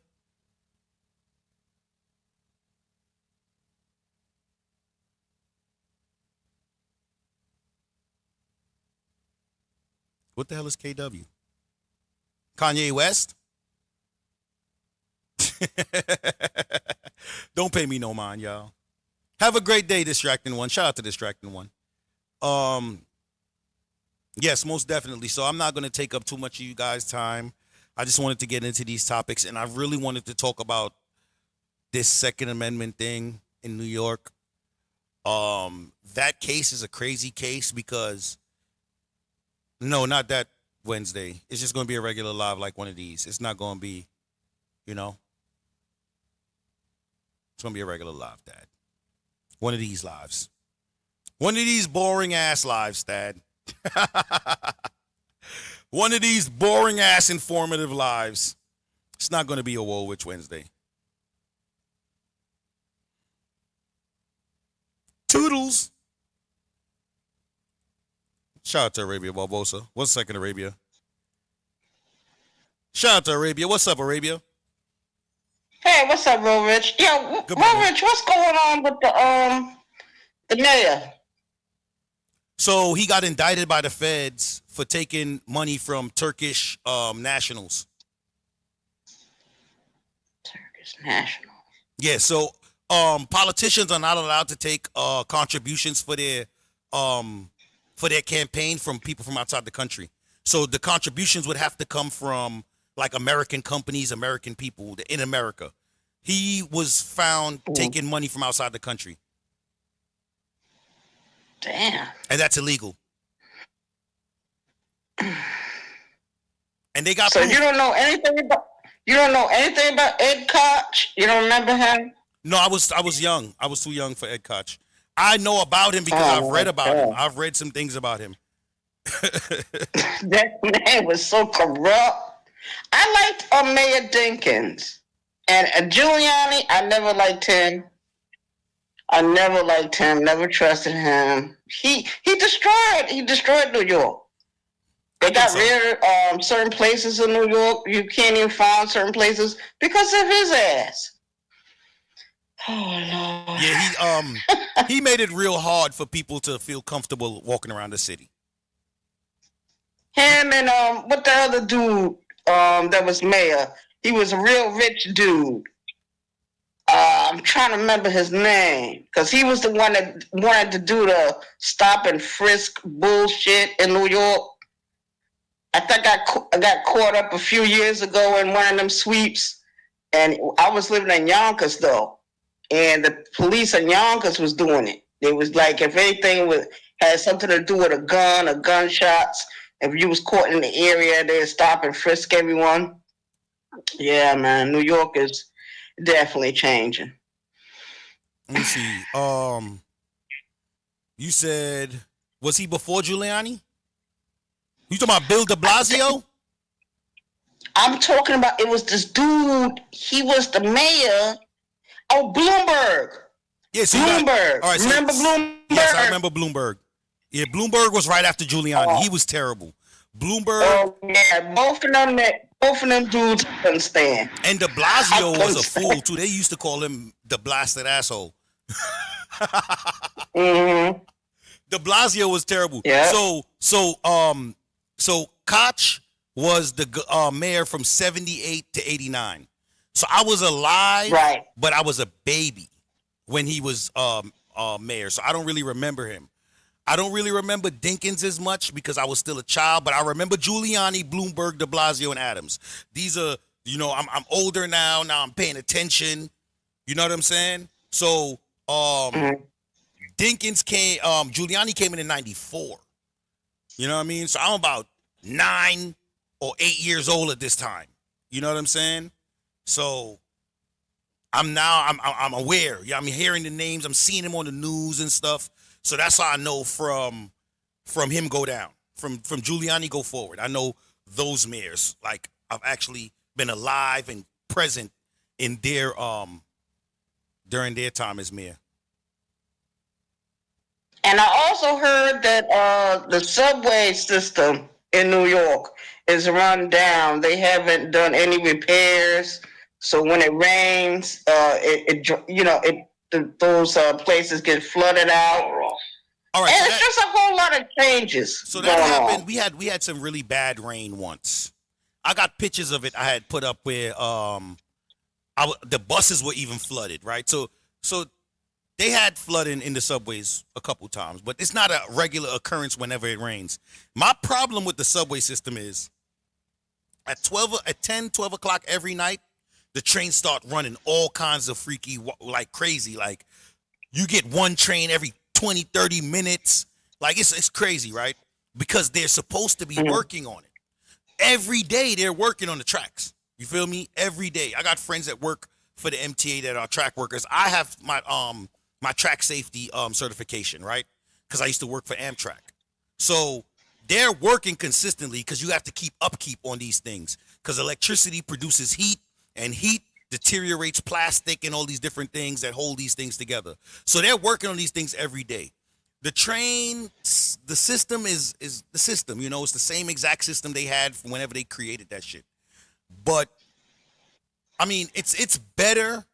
What the hell is KW? Kanye West? Don't pay me no mind, y'all. Have a great day, Distracting One. Shout out to Distracting One. Yes, most definitely. So I'm not going to take up too much of you guys' time. I just wanted to get into these topics, and I really wanted to talk about this Second Amendment thing in New York. That case is a crazy case because, no, not that Wednesday. It's just going to be a regular live like one of these. It's not going to be, you know, it's going to be a regular live, Dad. One of these lives. One of these boring ass lives, Dad. One of these boring ass informative lives. It's not going to be a Woolwich Wednesday. Toodles. Shout out to Arabia Barbosa. What's second, Arabia? Shout out to Arabia. What's up, Arabia? Hey, what's up, RollingRich? Yo, RollingRich, what's going on with the mayor? So he got indicted by the feds for taking money from Turkish nationals. Turkish nationals. Yeah, so politicians are not allowed to take contributions for their campaign from people from outside the country. So the contributions would have to come from like American companies, American people in America. He was found taking money from outside the country. Damn. And that's illegal. And they got So proof. you don't know anything about Ed Koch? You don't remember him? No, I was young. I was too young for Ed Koch. I know about him because I've read about him. I've read some things about him. That man was so corrupt. I liked Mayor Dinkins. And Giuliani, I never liked him. Never trusted him. He destroyed New York. They got rid of certain places in New York. You can't even find certain places because of his ass. Oh Lord. Yeah, he made it real hard for people to feel comfortable walking around the city. Him and what the other dude that was mayor? He was a real rich dude. I'm trying to remember his name because he was the one that wanted to do the stop and frisk bullshit in New York. I think I got caught up a few years ago in one of them sweeps, and I was living in Yonkers though, and the police in Yonkers was doing it. It was like if anything had something to do with a gun or gunshots, if you was caught in the area, they'd stop and frisk everyone. Yeah, man, New York is definitely changing. Let me see. You said, was he before Giuliani? You talking about Bill de Blasio? I'm talking about, it was this dude. He was the mayor. Oh, Bloomberg. Yeah, so Bloomberg. All right, so, remember Bloomberg? Yes, I remember Bloomberg. Yeah, Bloomberg was right after Giuliani. He was terrible. Bloomberg. Oh yeah, both of them dudes couldn't stand. And de Blasio was a fool too. They used to call him the blasted asshole. Mm-hmm. De Blasio was terrible. Yeah. So Koch was the mayor from 78 to 89. So I was alive, right? But I was a baby when he was mayor. So I don't really remember him. I don't really remember Dinkins as much because I was still a child, but I remember Giuliani, Bloomberg, de Blasio, and Adams. These are, I'm older now. Now I'm paying attention. You know what I'm saying? So Dinkins came, Giuliani came in 94. You know what I mean? So I'm about 9 or 8 years old at this time. You know what I'm saying? So I'm aware. Yeah, I'm hearing the names. I'm seeing him on the news and stuff. So that's how I know from him go down, from Giuliani go forward. I know those mayors. Like I've actually been alive and present in their during their time as mayor. And I also heard that the subway system in New York is run down. They haven't done any repairs, so when it rains, those places get flooded out. All right, and it's just a whole lot of changes. So that happened. We had some really bad rain once. I got pictures of it. I had put up where the buses were even flooded. Right, so they had flooding in the subways a couple times, but it's not a regular occurrence whenever it rains. My problem with the subway system is at 10, 12 o'clock every night, the trains start running all kinds of freaky, like crazy. Like you get one train every 20, 30 minutes. Like it's crazy, right? Because they're supposed to be working on it. Every day they're working on the tracks. You feel me? Every day. I got friends that work for the MTA that are track workers. I have my track safety certification, right? Because I used to work for Amtrak. So they're working consistently because you have to keep upkeep on these things. Because electricity produces heat, and heat deteriorates plastic and all these different things that hold these things together. So they're working on these things every day. The train, the system is the system. It's the same exact system they had from whenever they created that shit. But I mean, it's better,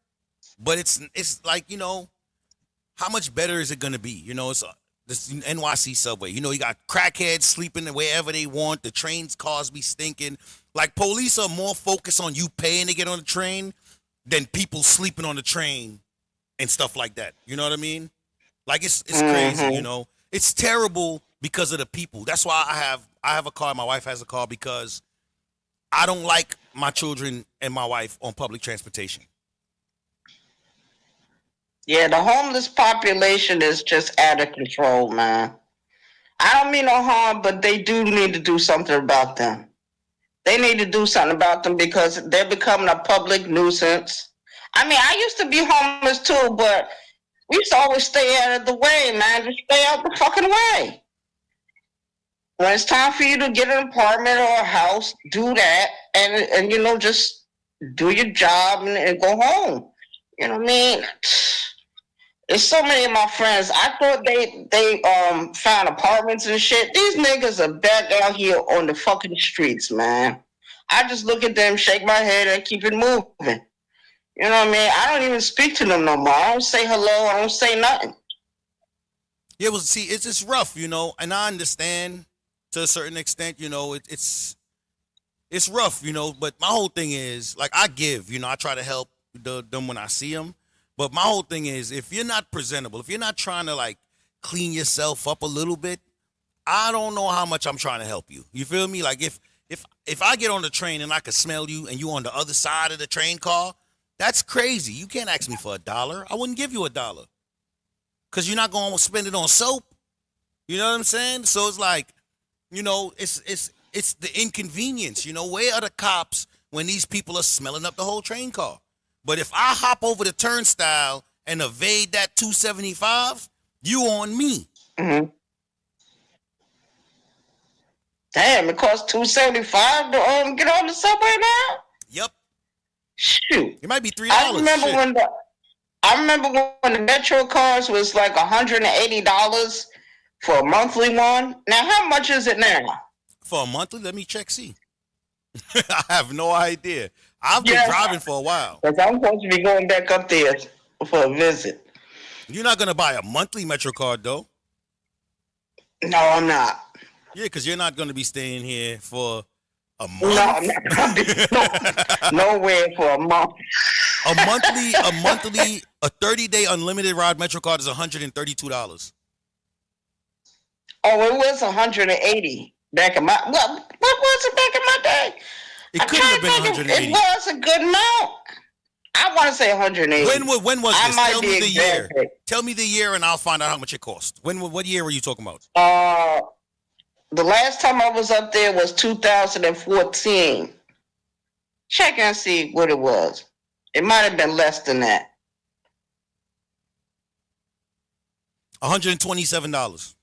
but it's like, how much better is it gonna be? It's this NYC subway. You got crackheads sleeping wherever they want. The trains, cars be stinking. Like police are more focused on you paying to get on the train than people sleeping on the train and stuff like that. You know what I mean? Like it's crazy. It's terrible because of the people. That's why I have a car. My wife has a car because I don't like my children and my wife on public transportation. Yeah, the homeless population is just out of control, man. I don't mean no harm, but they do need to do something about them. They need to do something about them because they're becoming a public nuisance. I mean, I used to be homeless too, but we used to always stay out of the way, man. Just stay out the fucking way. When it's time for you to get an apartment or a house, do that, and just do your job and go home. You know what I mean? There's so many of my friends. I thought they found apartments and shit. These niggas are back out here on the fucking streets, man. I just look at them, shake my head, and keep it moving. You know what I mean? I don't even speak to them no more. I don't say hello. I don't say nothing. Yeah, well, see, it's just rough, and I understand to a certain extent. It's rough, but my whole thing is, like, I give, I try to help them when I see them. But my whole thing is, if you're not presentable, if you're not trying to, like, clean yourself up a little bit, I don't know how much I'm trying to help you. You feel me? Like, if I get on the train and I can smell you and you on the other side of the train car, that's crazy. You can't ask me for $1. I wouldn't give you $1 because you're not going to spend it on soap. You know what I'm saying? So it's like, it's the inconvenience. Where are the cops when these people are smelling up the whole train car? But if I hop over the turnstile and evade that $275, you on me. Mm-hmm. Damn, it costs $275 to get on the subway now. Yep. Shoot, it might be $3. I remember when the Metro cards was like $180 for a monthly one. Now, how much is it now? For a monthly? Let me check. See, I have no idea. I've been driving for a while. Because I'm supposed to be going back up there for a visit. You're not gonna buy a monthly Metro card though. No, I'm not. Yeah, because you're not gonna be staying here for a month. No, I'm not gonna be nowhere for a month. A 30-day unlimited ride Metro card is $132. Oh, it was 180 back in my. What was it back in my day? It couldn't have been 180. It was a good amount. I want to say 180. When was this? Tell me the year. Tell me the year, and I'll find out how much it cost. What year were you talking about? The last time I was up there was 2014. Check and see what it was. It might have been less than that. $127.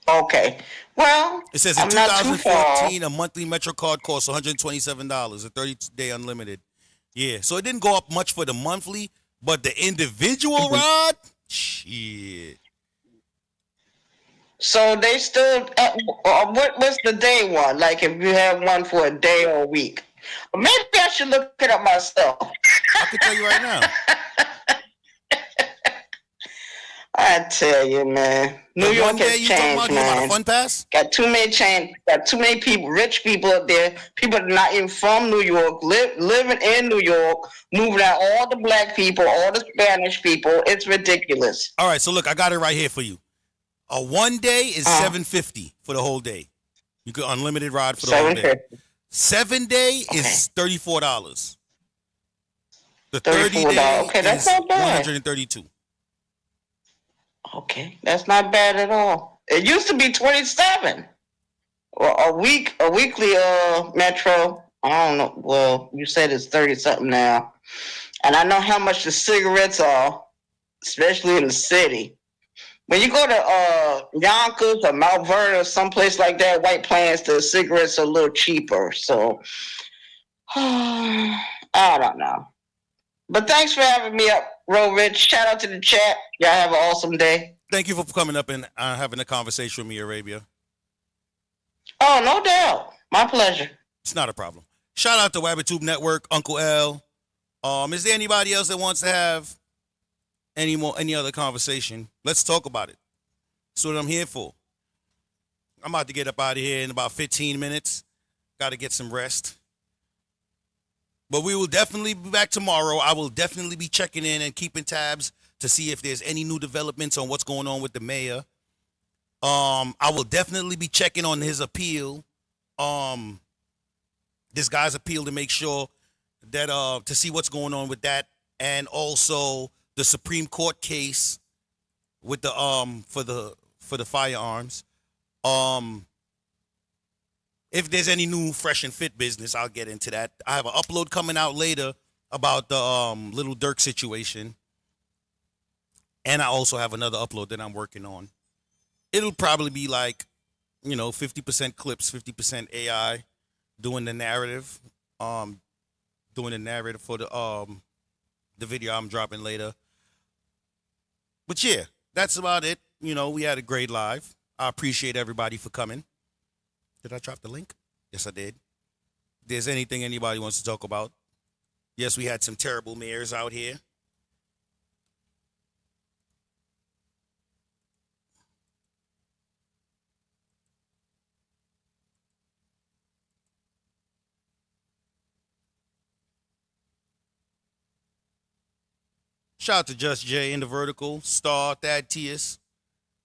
Okay. Well, it says in 2014, a monthly Metro card costs $127, a 30-day unlimited. Yeah, so it didn't go up much for the monthly, but the individual ride, shit. So they still, what's the day one? Like if you have one for a day or a week? Or maybe I should look it up myself. I can tell you right now. I tell you, man. New York has changed, man. A fun pass? Got too many people, rich people up there. People not even from New York, living in New York, moving out all the black people, all the Spanish people. It's ridiculous. All right, so look, I got it right here for you. A 1 day is $750 for the whole day. You could unlimited ride for the whole day. 7 day is $34. The 30 day that's is not bad. $132. Okay, that's not bad at all. It used to be 27. Or a weekly Metro. I don't know. Well, you said it's 30 something now. And I know how much the cigarettes are, especially in the city. When you go to Yonkers or Mount Vernon or someplace like that, White Plains, the cigarettes are a little cheaper. So, I don't know. But thanks for having me up, RollingRich. Shout out to the chat. Y'all have an awesome day. Thank you for coming up and having a conversation with me, Arabia. Oh, no doubt. My pleasure. It's not a problem. Shout out to WabbitTube Network, Uncle L. Is there anybody else that wants to have any other conversation? Let's talk about it. That's what I'm here for. I'm about to get up out of here in about 15 minutes. Got to get some rest. But we will definitely be back tomorrow. I will definitely be checking in and keeping tabs to see if there's any new developments on what's going on with the mayor. I will definitely be checking on his appeal. This guy's appeal to make sure that to see what's going on with that, and also the Supreme Court case with the for the firearms. If there's any new fresh and fit business, I'll get into that. I have an upload coming out later about the Little Dirk situation. And I also have another upload that I'm working on. It'll probably be like, 50% clips, 50% AI doing the narrative. For the video I'm dropping later. But yeah, that's about it. We had a great live. I appreciate everybody for coming. Did I drop the link? Yes, I did. If there's anything anybody wants to talk about. Yes, we had some terrible mayors out here. Shout out to Just Jay in the Vertical, Star, Thad Tias,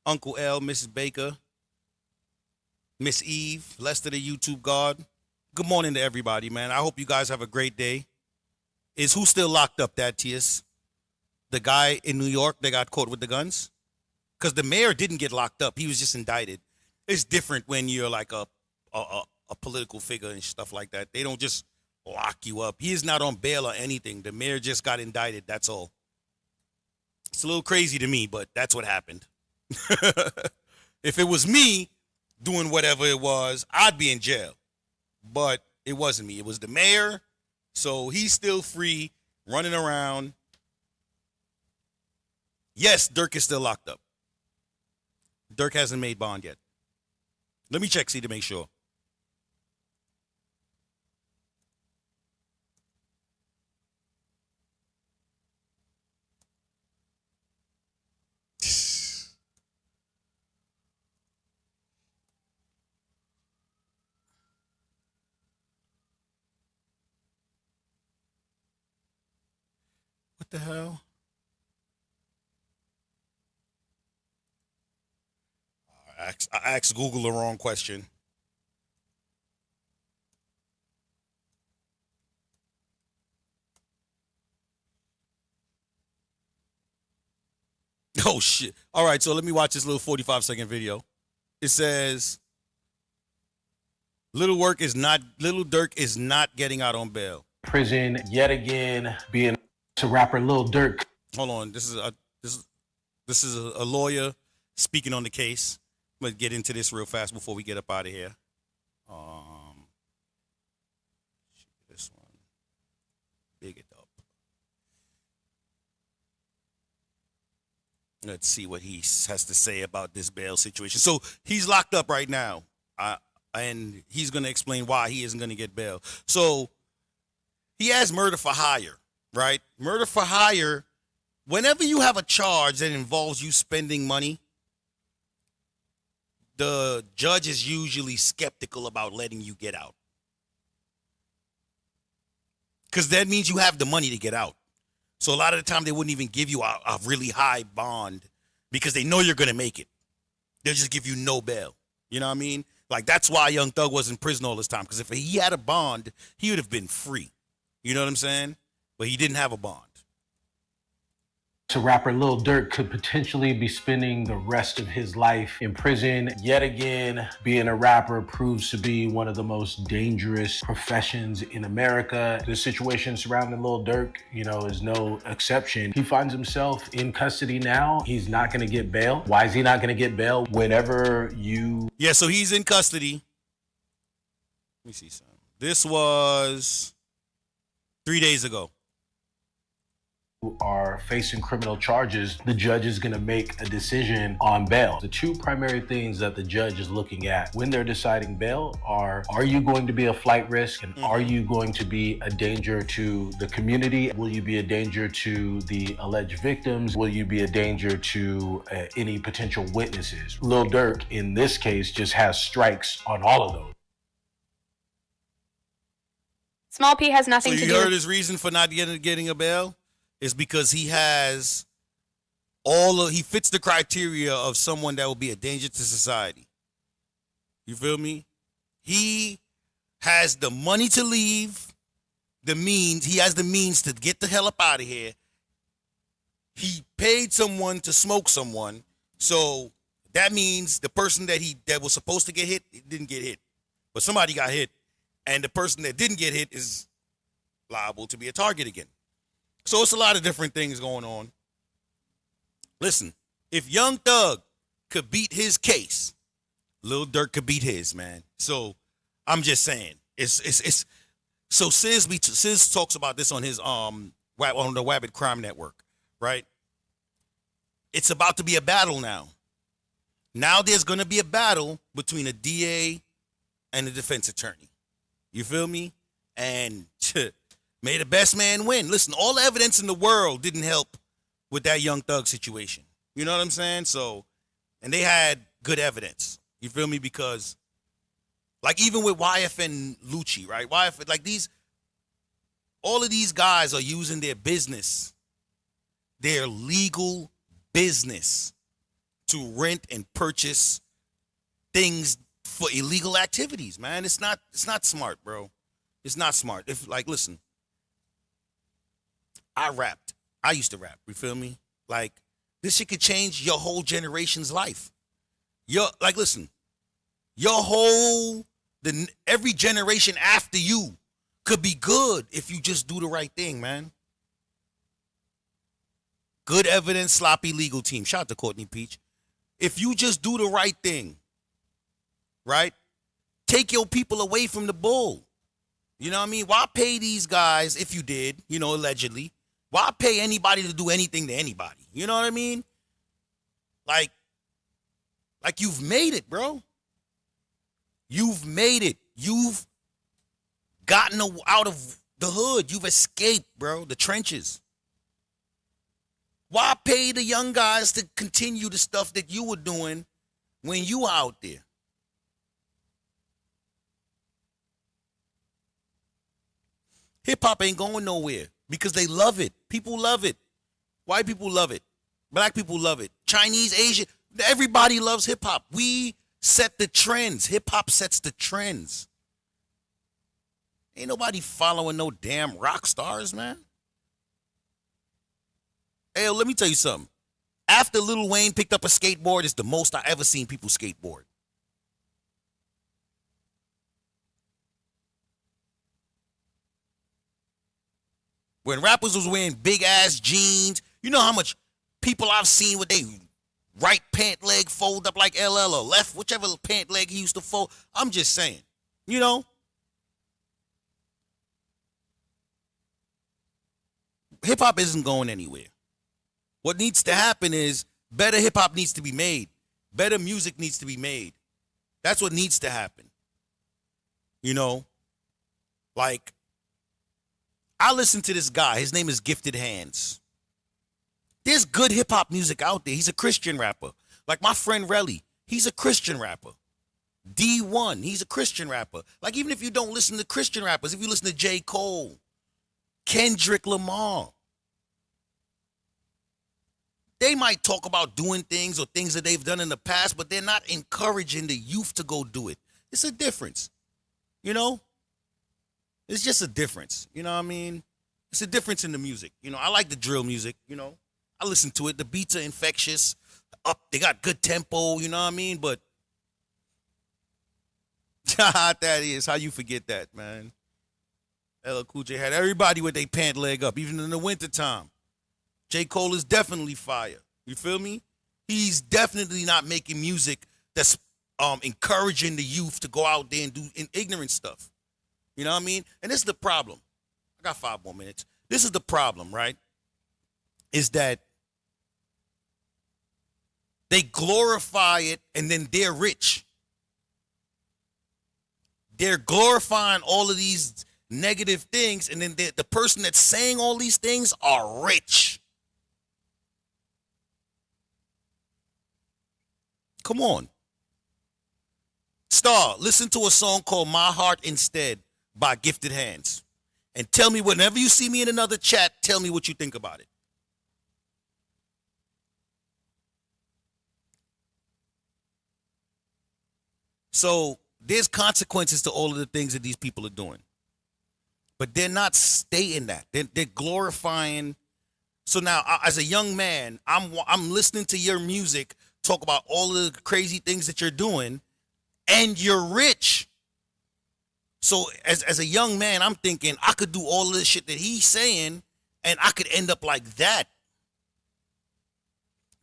Uncle L, Mrs. Baker, Miss Eve, Lester the YouTube God. Good morning to everybody, man. I hope you guys have a great day. Is who still locked up, Thad Tias? The guy in New York that got caught with the guns? Because the mayor didn't get locked up. He was just indicted. It's different when you're like a political figure and stuff like that. They don't just lock you up. He is not on bail or anything. The mayor just got indicted. That's all. It's a little crazy to me, but that's what happened. If it was me doing whatever it was, I'd be in jail. But it wasn't me. It was the mayor. So he's still free, running around. Yes, Dirk is still locked up. Dirk hasn't made bond yet. Let me check, see, to make sure. What the hell? I asked Google the wrong question. Oh, shit. All right, so let me watch this little 45-second video. It says, Little Dirk is not getting out on bail. Prison yet again, being to rapper Lil Durk. Hold on, this is a lawyer speaking on the case. Let's get into this real fast before we get up out of here. This one, big it up. Let's see what he has to say about this bail situation. So he's locked up right now, and he's going to explain why he isn't going to get bail. So he has murder for hire, right? Murder for hire. Whenever you have a charge that involves you spending money, the judge is usually skeptical about letting you get out. Because that means you have the money to get out. So a lot of the time they wouldn't even give you a really high bond because they know you're going to make it. They'll just give you no bail. You know what I mean? Like, that's why Young Thug was in prison all this time. Because if he had a bond, he would have been free. You know what I'm saying? But he didn't have a bond. So rapper Lil Durk could potentially be spending the rest of his life in prison. Yet again, being a rapper proves to be one of the most dangerous professions in America. The situation surrounding Lil Durk, is no exception. He finds himself in custody now. He's not gonna get bail. Why is he not gonna get bail? Yeah, so he's in custody. Let me see something. This was 3 days ago. Are facing criminal charges, the judge is going to make a decision on bail. The two primary things that the judge is looking at when they're deciding bail are you going to be a flight risk, and are you going to be a danger to the community? Will you be a danger to the alleged victims? Will you be a danger to any potential witnesses? Lil Durk, in this case, just has strikes on all of those. Small P has nothing to do. So you heard his reason for not getting a bail? Is because he has he fits the criteria of someone that will be a danger to society. You feel me? He has the money to leave, he has the means to get the hell up out of here. He paid someone to smoke someone, so that means the person that was supposed to get hit, didn't get hit. But somebody got hit, and the person that didn't get hit is liable to be a target again. So it's a lot of different things going on. Listen, if Young Thug could beat his case, Lil Durk could beat his, man. So I'm just saying, it's so Sis talks about this on his on the Wabbit Crime Network, right? It's about to be a battle now. Now there's gonna be a battle between a DA and a defense attorney. You feel me? And may the best man win. Listen, all the evidence in the world didn't help with that Young Thug situation. You know what I'm saying? So, and they had good evidence. You feel me? Because, like, even with YF and Lucci, right? YF, like, all of these guys are using their business, their legal business, to rent and purchase things for illegal activities, man. It's not smart, bro. It's not smart. Listen. I rapped. I used to rap. You feel me? Like, this shit could change your whole generation's life. Listen, every generation after you could be good if you just do the right thing, man. Good evidence, sloppy legal team. Shout out to Courtney Peach. If you just do the right thing, right? Take your people away from the bull. You know what I mean? Why pay these guys, if you did, allegedly? Why pay anybody to do anything to anybody? You know what I mean? Like you've made it, bro. You've made it. You've gotten out of the hood. You've escaped, bro, the trenches. Why pay the young guys to continue the stuff that you were doing when you were out there? Hip-hop ain't going nowhere because they love it. People love it. White people love it. Black people love it. Chinese, Asian, everybody loves hip-hop. We set the trends. Hip-hop sets the trends. Ain't nobody following no damn rock stars, man. Hey, let me tell you something. After Lil Wayne picked up a skateboard, it's the most I ever seen people skateboard. When rappers was wearing big ass jeans, you know how much people I've seen with they right pant leg fold up like LL or left, whichever pant leg he used to fold. I'm just saying, hip hop isn't going anywhere. What needs to happen is better hip hop needs to be made. Better music needs to be made. That's what needs to happen. Like, I listen to this guy. His name is Gifted Hands. There's good hip hop music out there. He's a Christian rapper. Like my friend Relly, he's a Christian rapper. D1, he's a Christian rapper. Like even if you don't listen to Christian rappers, if you listen to J. Cole, Kendrick Lamar, they might talk about doing things or things that they've done in the past, but they're not encouraging the youth to go do it. It's a difference, It's just a difference, you know what I mean? It's a difference in the music. I like the drill music, I listen to it. The beats are infectious. They got good tempo, you know what I mean? But that is how you forget that, man. LL Cool J had everybody with their pant leg up, even in the wintertime. J. Cole is definitely fire. You feel me? He's definitely not making music that's encouraging the youth to go out there and do ignorant stuff. You know what I mean? And this is the problem. I got 5 more minutes. This is the problem, right? Is that they glorify it and then they're rich. They're glorifying all of these negative things and then the person that's saying all these things are rich. Come on. Star, listen to a song called My Heart Instead by Gifted Hands. And tell me, whenever you see me in another chat, tell me what you think about it. So there's consequences to all of the things that these people are doing. But they're not stating that. They're glorifying. So now, as a young man, I'm listening to your music talk about all of the crazy things that you're doing, and you're rich. So as a young man, I'm thinking I could do all of this shit that he's saying, and I could end up like that.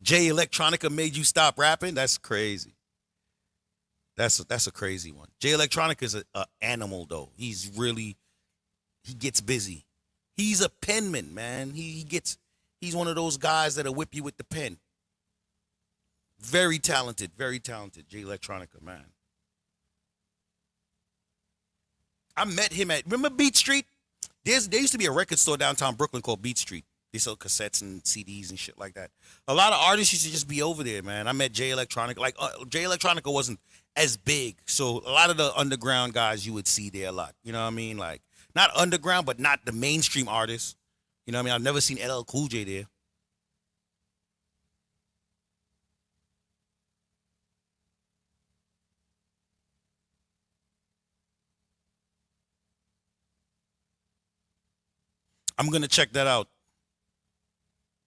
Jay Electronica made you stop rapping? That's crazy. That's a crazy one. Jay Electronica is an animal, though. He gets busy. He's a penman, man. He's one of those guys that'll whip you with the pen. Very talented, Jay Electronica, man. I met him remember Beat Street? There used to be a record store downtown Brooklyn called Beat Street. They sell cassettes and CDs and shit like that. A lot of artists used to just be over there, man. I met Jay Electronica. Like, Jay Electronica wasn't as big. So a lot of the underground guys you would see there a lot. You know what I mean? Like, not underground, but not the mainstream artists. You know what I mean? I've never seen LL Cool J there. I'm going to check that out.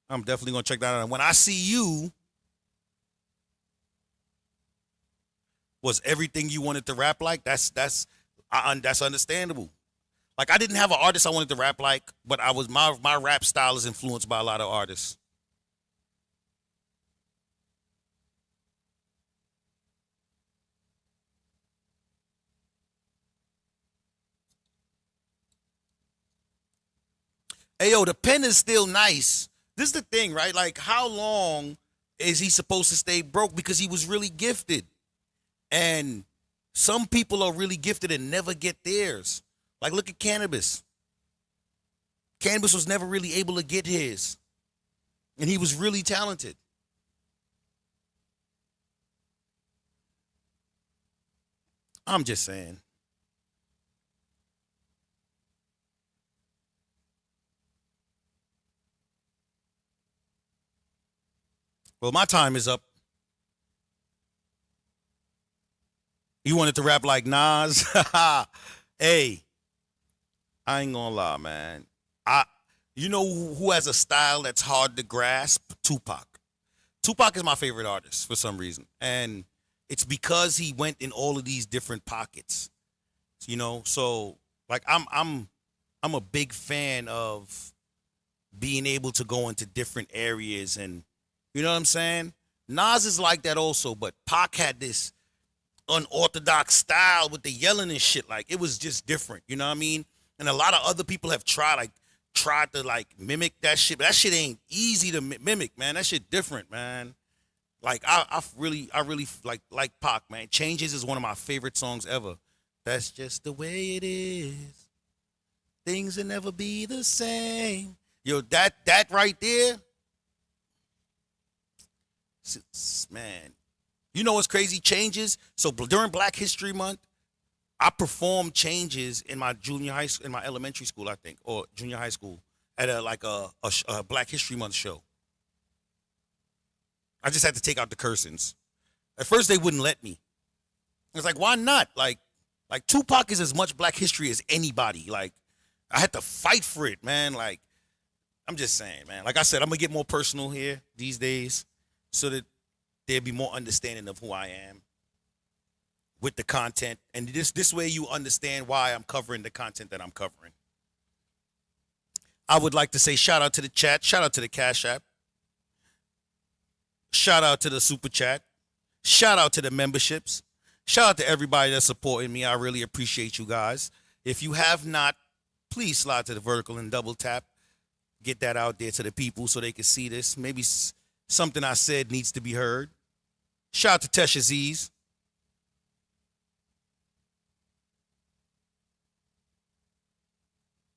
I'm definitely going to check that out. And when I see you, was everything you wanted to rap like? That's understandable. Like, I didn't have an artist I wanted to rap like, but my rap style is influenced by a lot of artists. Hey, yo, the pen is still nice. This is the thing, right? Like, how long is he supposed to stay broke? Because he was really gifted. And some people are really gifted and never get theirs. Like, look at Cannabis. Cannabis was never really able to get his. And he was really talented. I'm just saying. Well, my time is up. You wanted to rap like Nas? Hey, I ain't gonna lie, man. You know who has a style that's hard to grasp? Tupac. Tupac is my favorite artist for some reason. And it's because he went in all of these different pockets. You know, so like I'm a big fan of being able to go into different areas, and you know what I'm saying? Nas is like that also, but Pac had this unorthodox style with the yelling and shit. Like, it was just different, you know what I mean? And a lot of other people have tried to mimic that shit, but that shit ain't easy to mimic, man. That shit different, man. Like, I really like Pac, man. Changes is one of my favorite songs ever. That's just the way it is. Things will never be the same. Yo, that right there, man. You know what's crazy? Changes. So during Black History Month, I performed Changes in my in my elementary school, I think, or junior high school, at a Black History Month show. I just had to take out the cursings. At first, they wouldn't let me. I was like, why not? Like Tupac is as much Black history as anybody. Like, I had to fight for it, man. Like, I'm just saying, man. Like I said, I'm gonna get more personal here these days, so that there'll be more understanding of who I am with the content. And this way you understand why I'm covering the content that I'm covering. I would like to say shout out to the chat, shout out to the Cash App, shout out to the Super Chat, shout out to the memberships, shout out to everybody that's supporting me. I really appreciate you guys. If you have not, please slide to the vertical and double tap. Get that out there to the people so they can see this. Maybe something I said needs to be heard. Shout out to Tesh Aziz.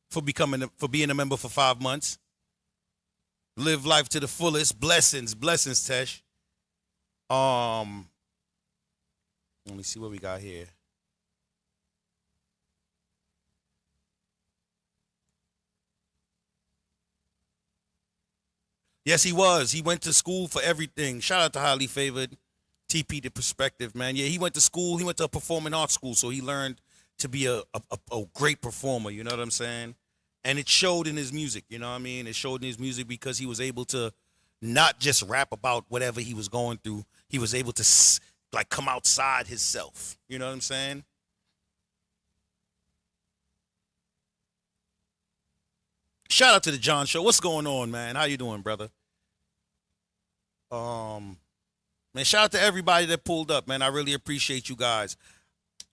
For being a member for 5 months. Live life to the fullest. Blessings, Tesh. Let me see what we got here. Yes, he was. He went to school for everything. Shout out to Highly Favored TP the Perspective, man. Yeah, he went to school. He went to a performing arts school, so he learned to be a great performer. You know what I'm saying? And it showed in his music. You know what I mean? It showed in his music because he was able to not just rap about whatever he was going through. He was able to like come outside himself. You know what I'm saying? Shout out to the John Show. What's going on, man? How you doing, brother? Man, shout out to everybody that pulled up, man. I really appreciate you guys.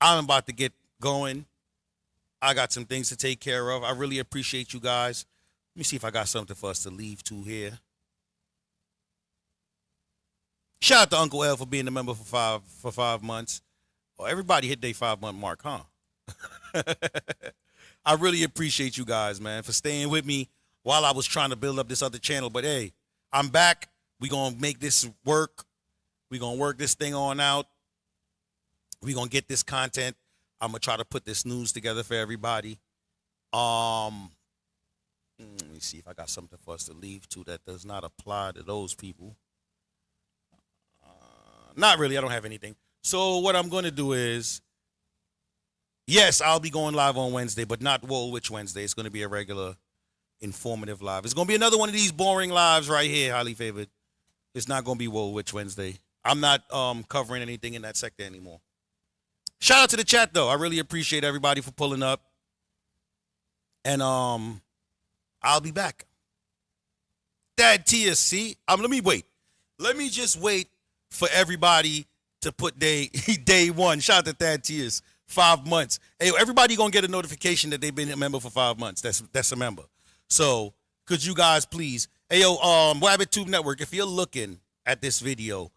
I'm about to get going. I got some things to take care of. I really appreciate you guys. Let me see if I got something for us to leave to here. Shout out to Uncle L for being a member for 5 months. Oh, everybody hit their 5-month mark, huh? I really appreciate you guys, man, for staying with me while I was trying to build up this other channel. But hey, I'm back. We're going to make this work. We're going to work this thing on out. We're going to get this content. I'm going to try to put this news together for everybody. Let me see if I got something for us to leave to that does not apply to those people. Not really. I don't have anything. So what I'm going to do is, yes, I'll be going live on Wednesday, but not Woolwich Wednesday. It's going to be a regular informative live. It's going to be another one of these boring lives right here, Highly Favored. It's not going to be Woolwich Wednesday. I'm not covering anything in that sector anymore. Shout out to the chat, though. I really appreciate everybody for pulling up. And I'll be back. Dad TSC. Let me wait. Let me just wait for everybody to put day one. Shout out to Thad Tears. 5 months. Hey, everybody gonna get a notification that they've been a member for 5 months. That's a member. So Could you guys please? Hey, yo, WabbitTube Network, if you're looking at this video,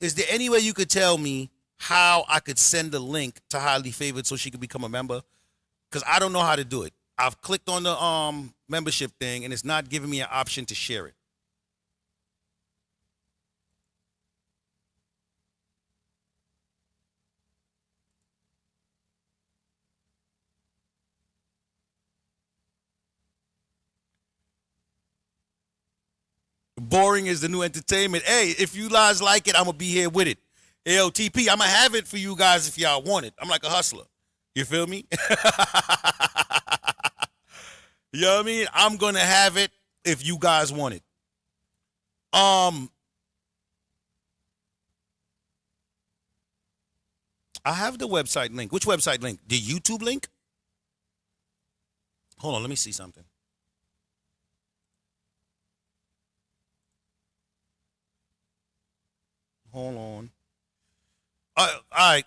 is there any way you could tell me how I could send a link to Highly Favored so she could become a member? Because I don't know how to do it. I've clicked on the membership thing, and it's not giving me an option to share it. Boring is the new entertainment. Hey, if you guys like it, I'm going to be here with it. AOTP, I'm going to have it for you guys if y'all want it. I'm like a hustler. You feel me? You know what I mean? I'm going to have it if you guys want it. I have the website link. Which website link? The YouTube link? Hold on, let me see something. Hold on. All right.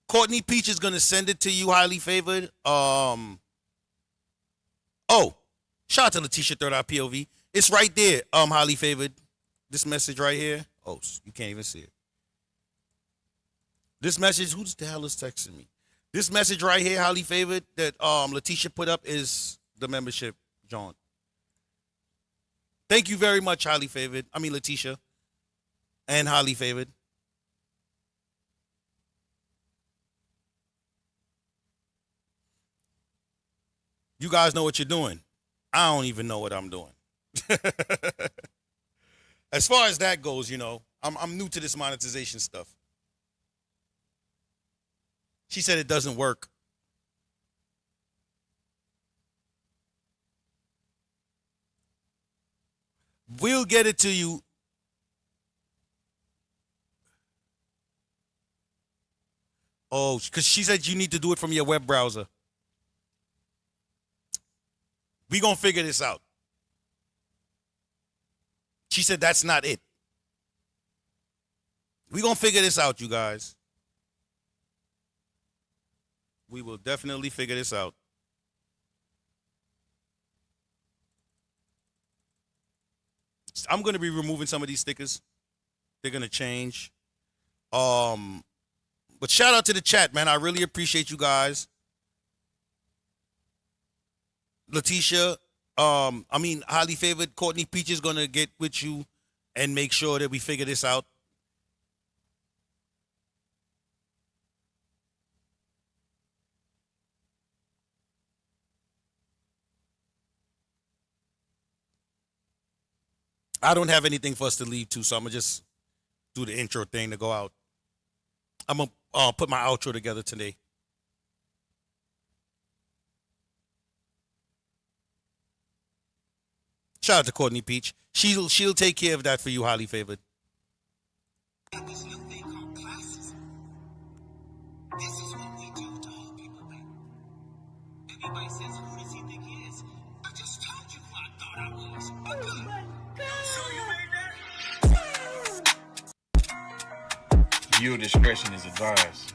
Courtney Peach is gonna send it to you, Highly Favored. Oh, shout out to Letitia3.POV. It's right there. Highly Favored. This message right here. Oh, you can't even see it. This message. Who the hell is texting me? This message right here, Highly Favored, that Letitia put up is the membership, John. Thank you very much, Highly Favored. I mean Letitia. And Highly Favored. You guys know what you're doing. I don't even know what I'm doing. As far as that goes, you know, I'm new to this monetization stuff. She said it doesn't work. We'll get it to you. Oh, because she said you need to do it from your web browser. We gonna figure this out. She said that's not it. We gonna figure this out, you guys. We will definitely figure this out. I'm gonna be removing some of these stickers. They're gonna change. But shout out to the chat, man. I really appreciate you guys. Letitia, Highly Favored, Courtney Peach is gonna get with you and make sure that we figure this out. I don't have anything for us to leave to, so I'm gonna just do the intro thing to go out. I'm gonna put my outro together today. Shout out to Courtney Peach. She'll take care of that for you, Highly Favored. This new thing called classism. This is what we do to hold people back. Everybody says who does he think he is? I just told you who I thought I was. But good. So you made that? Viewer discretion is advised.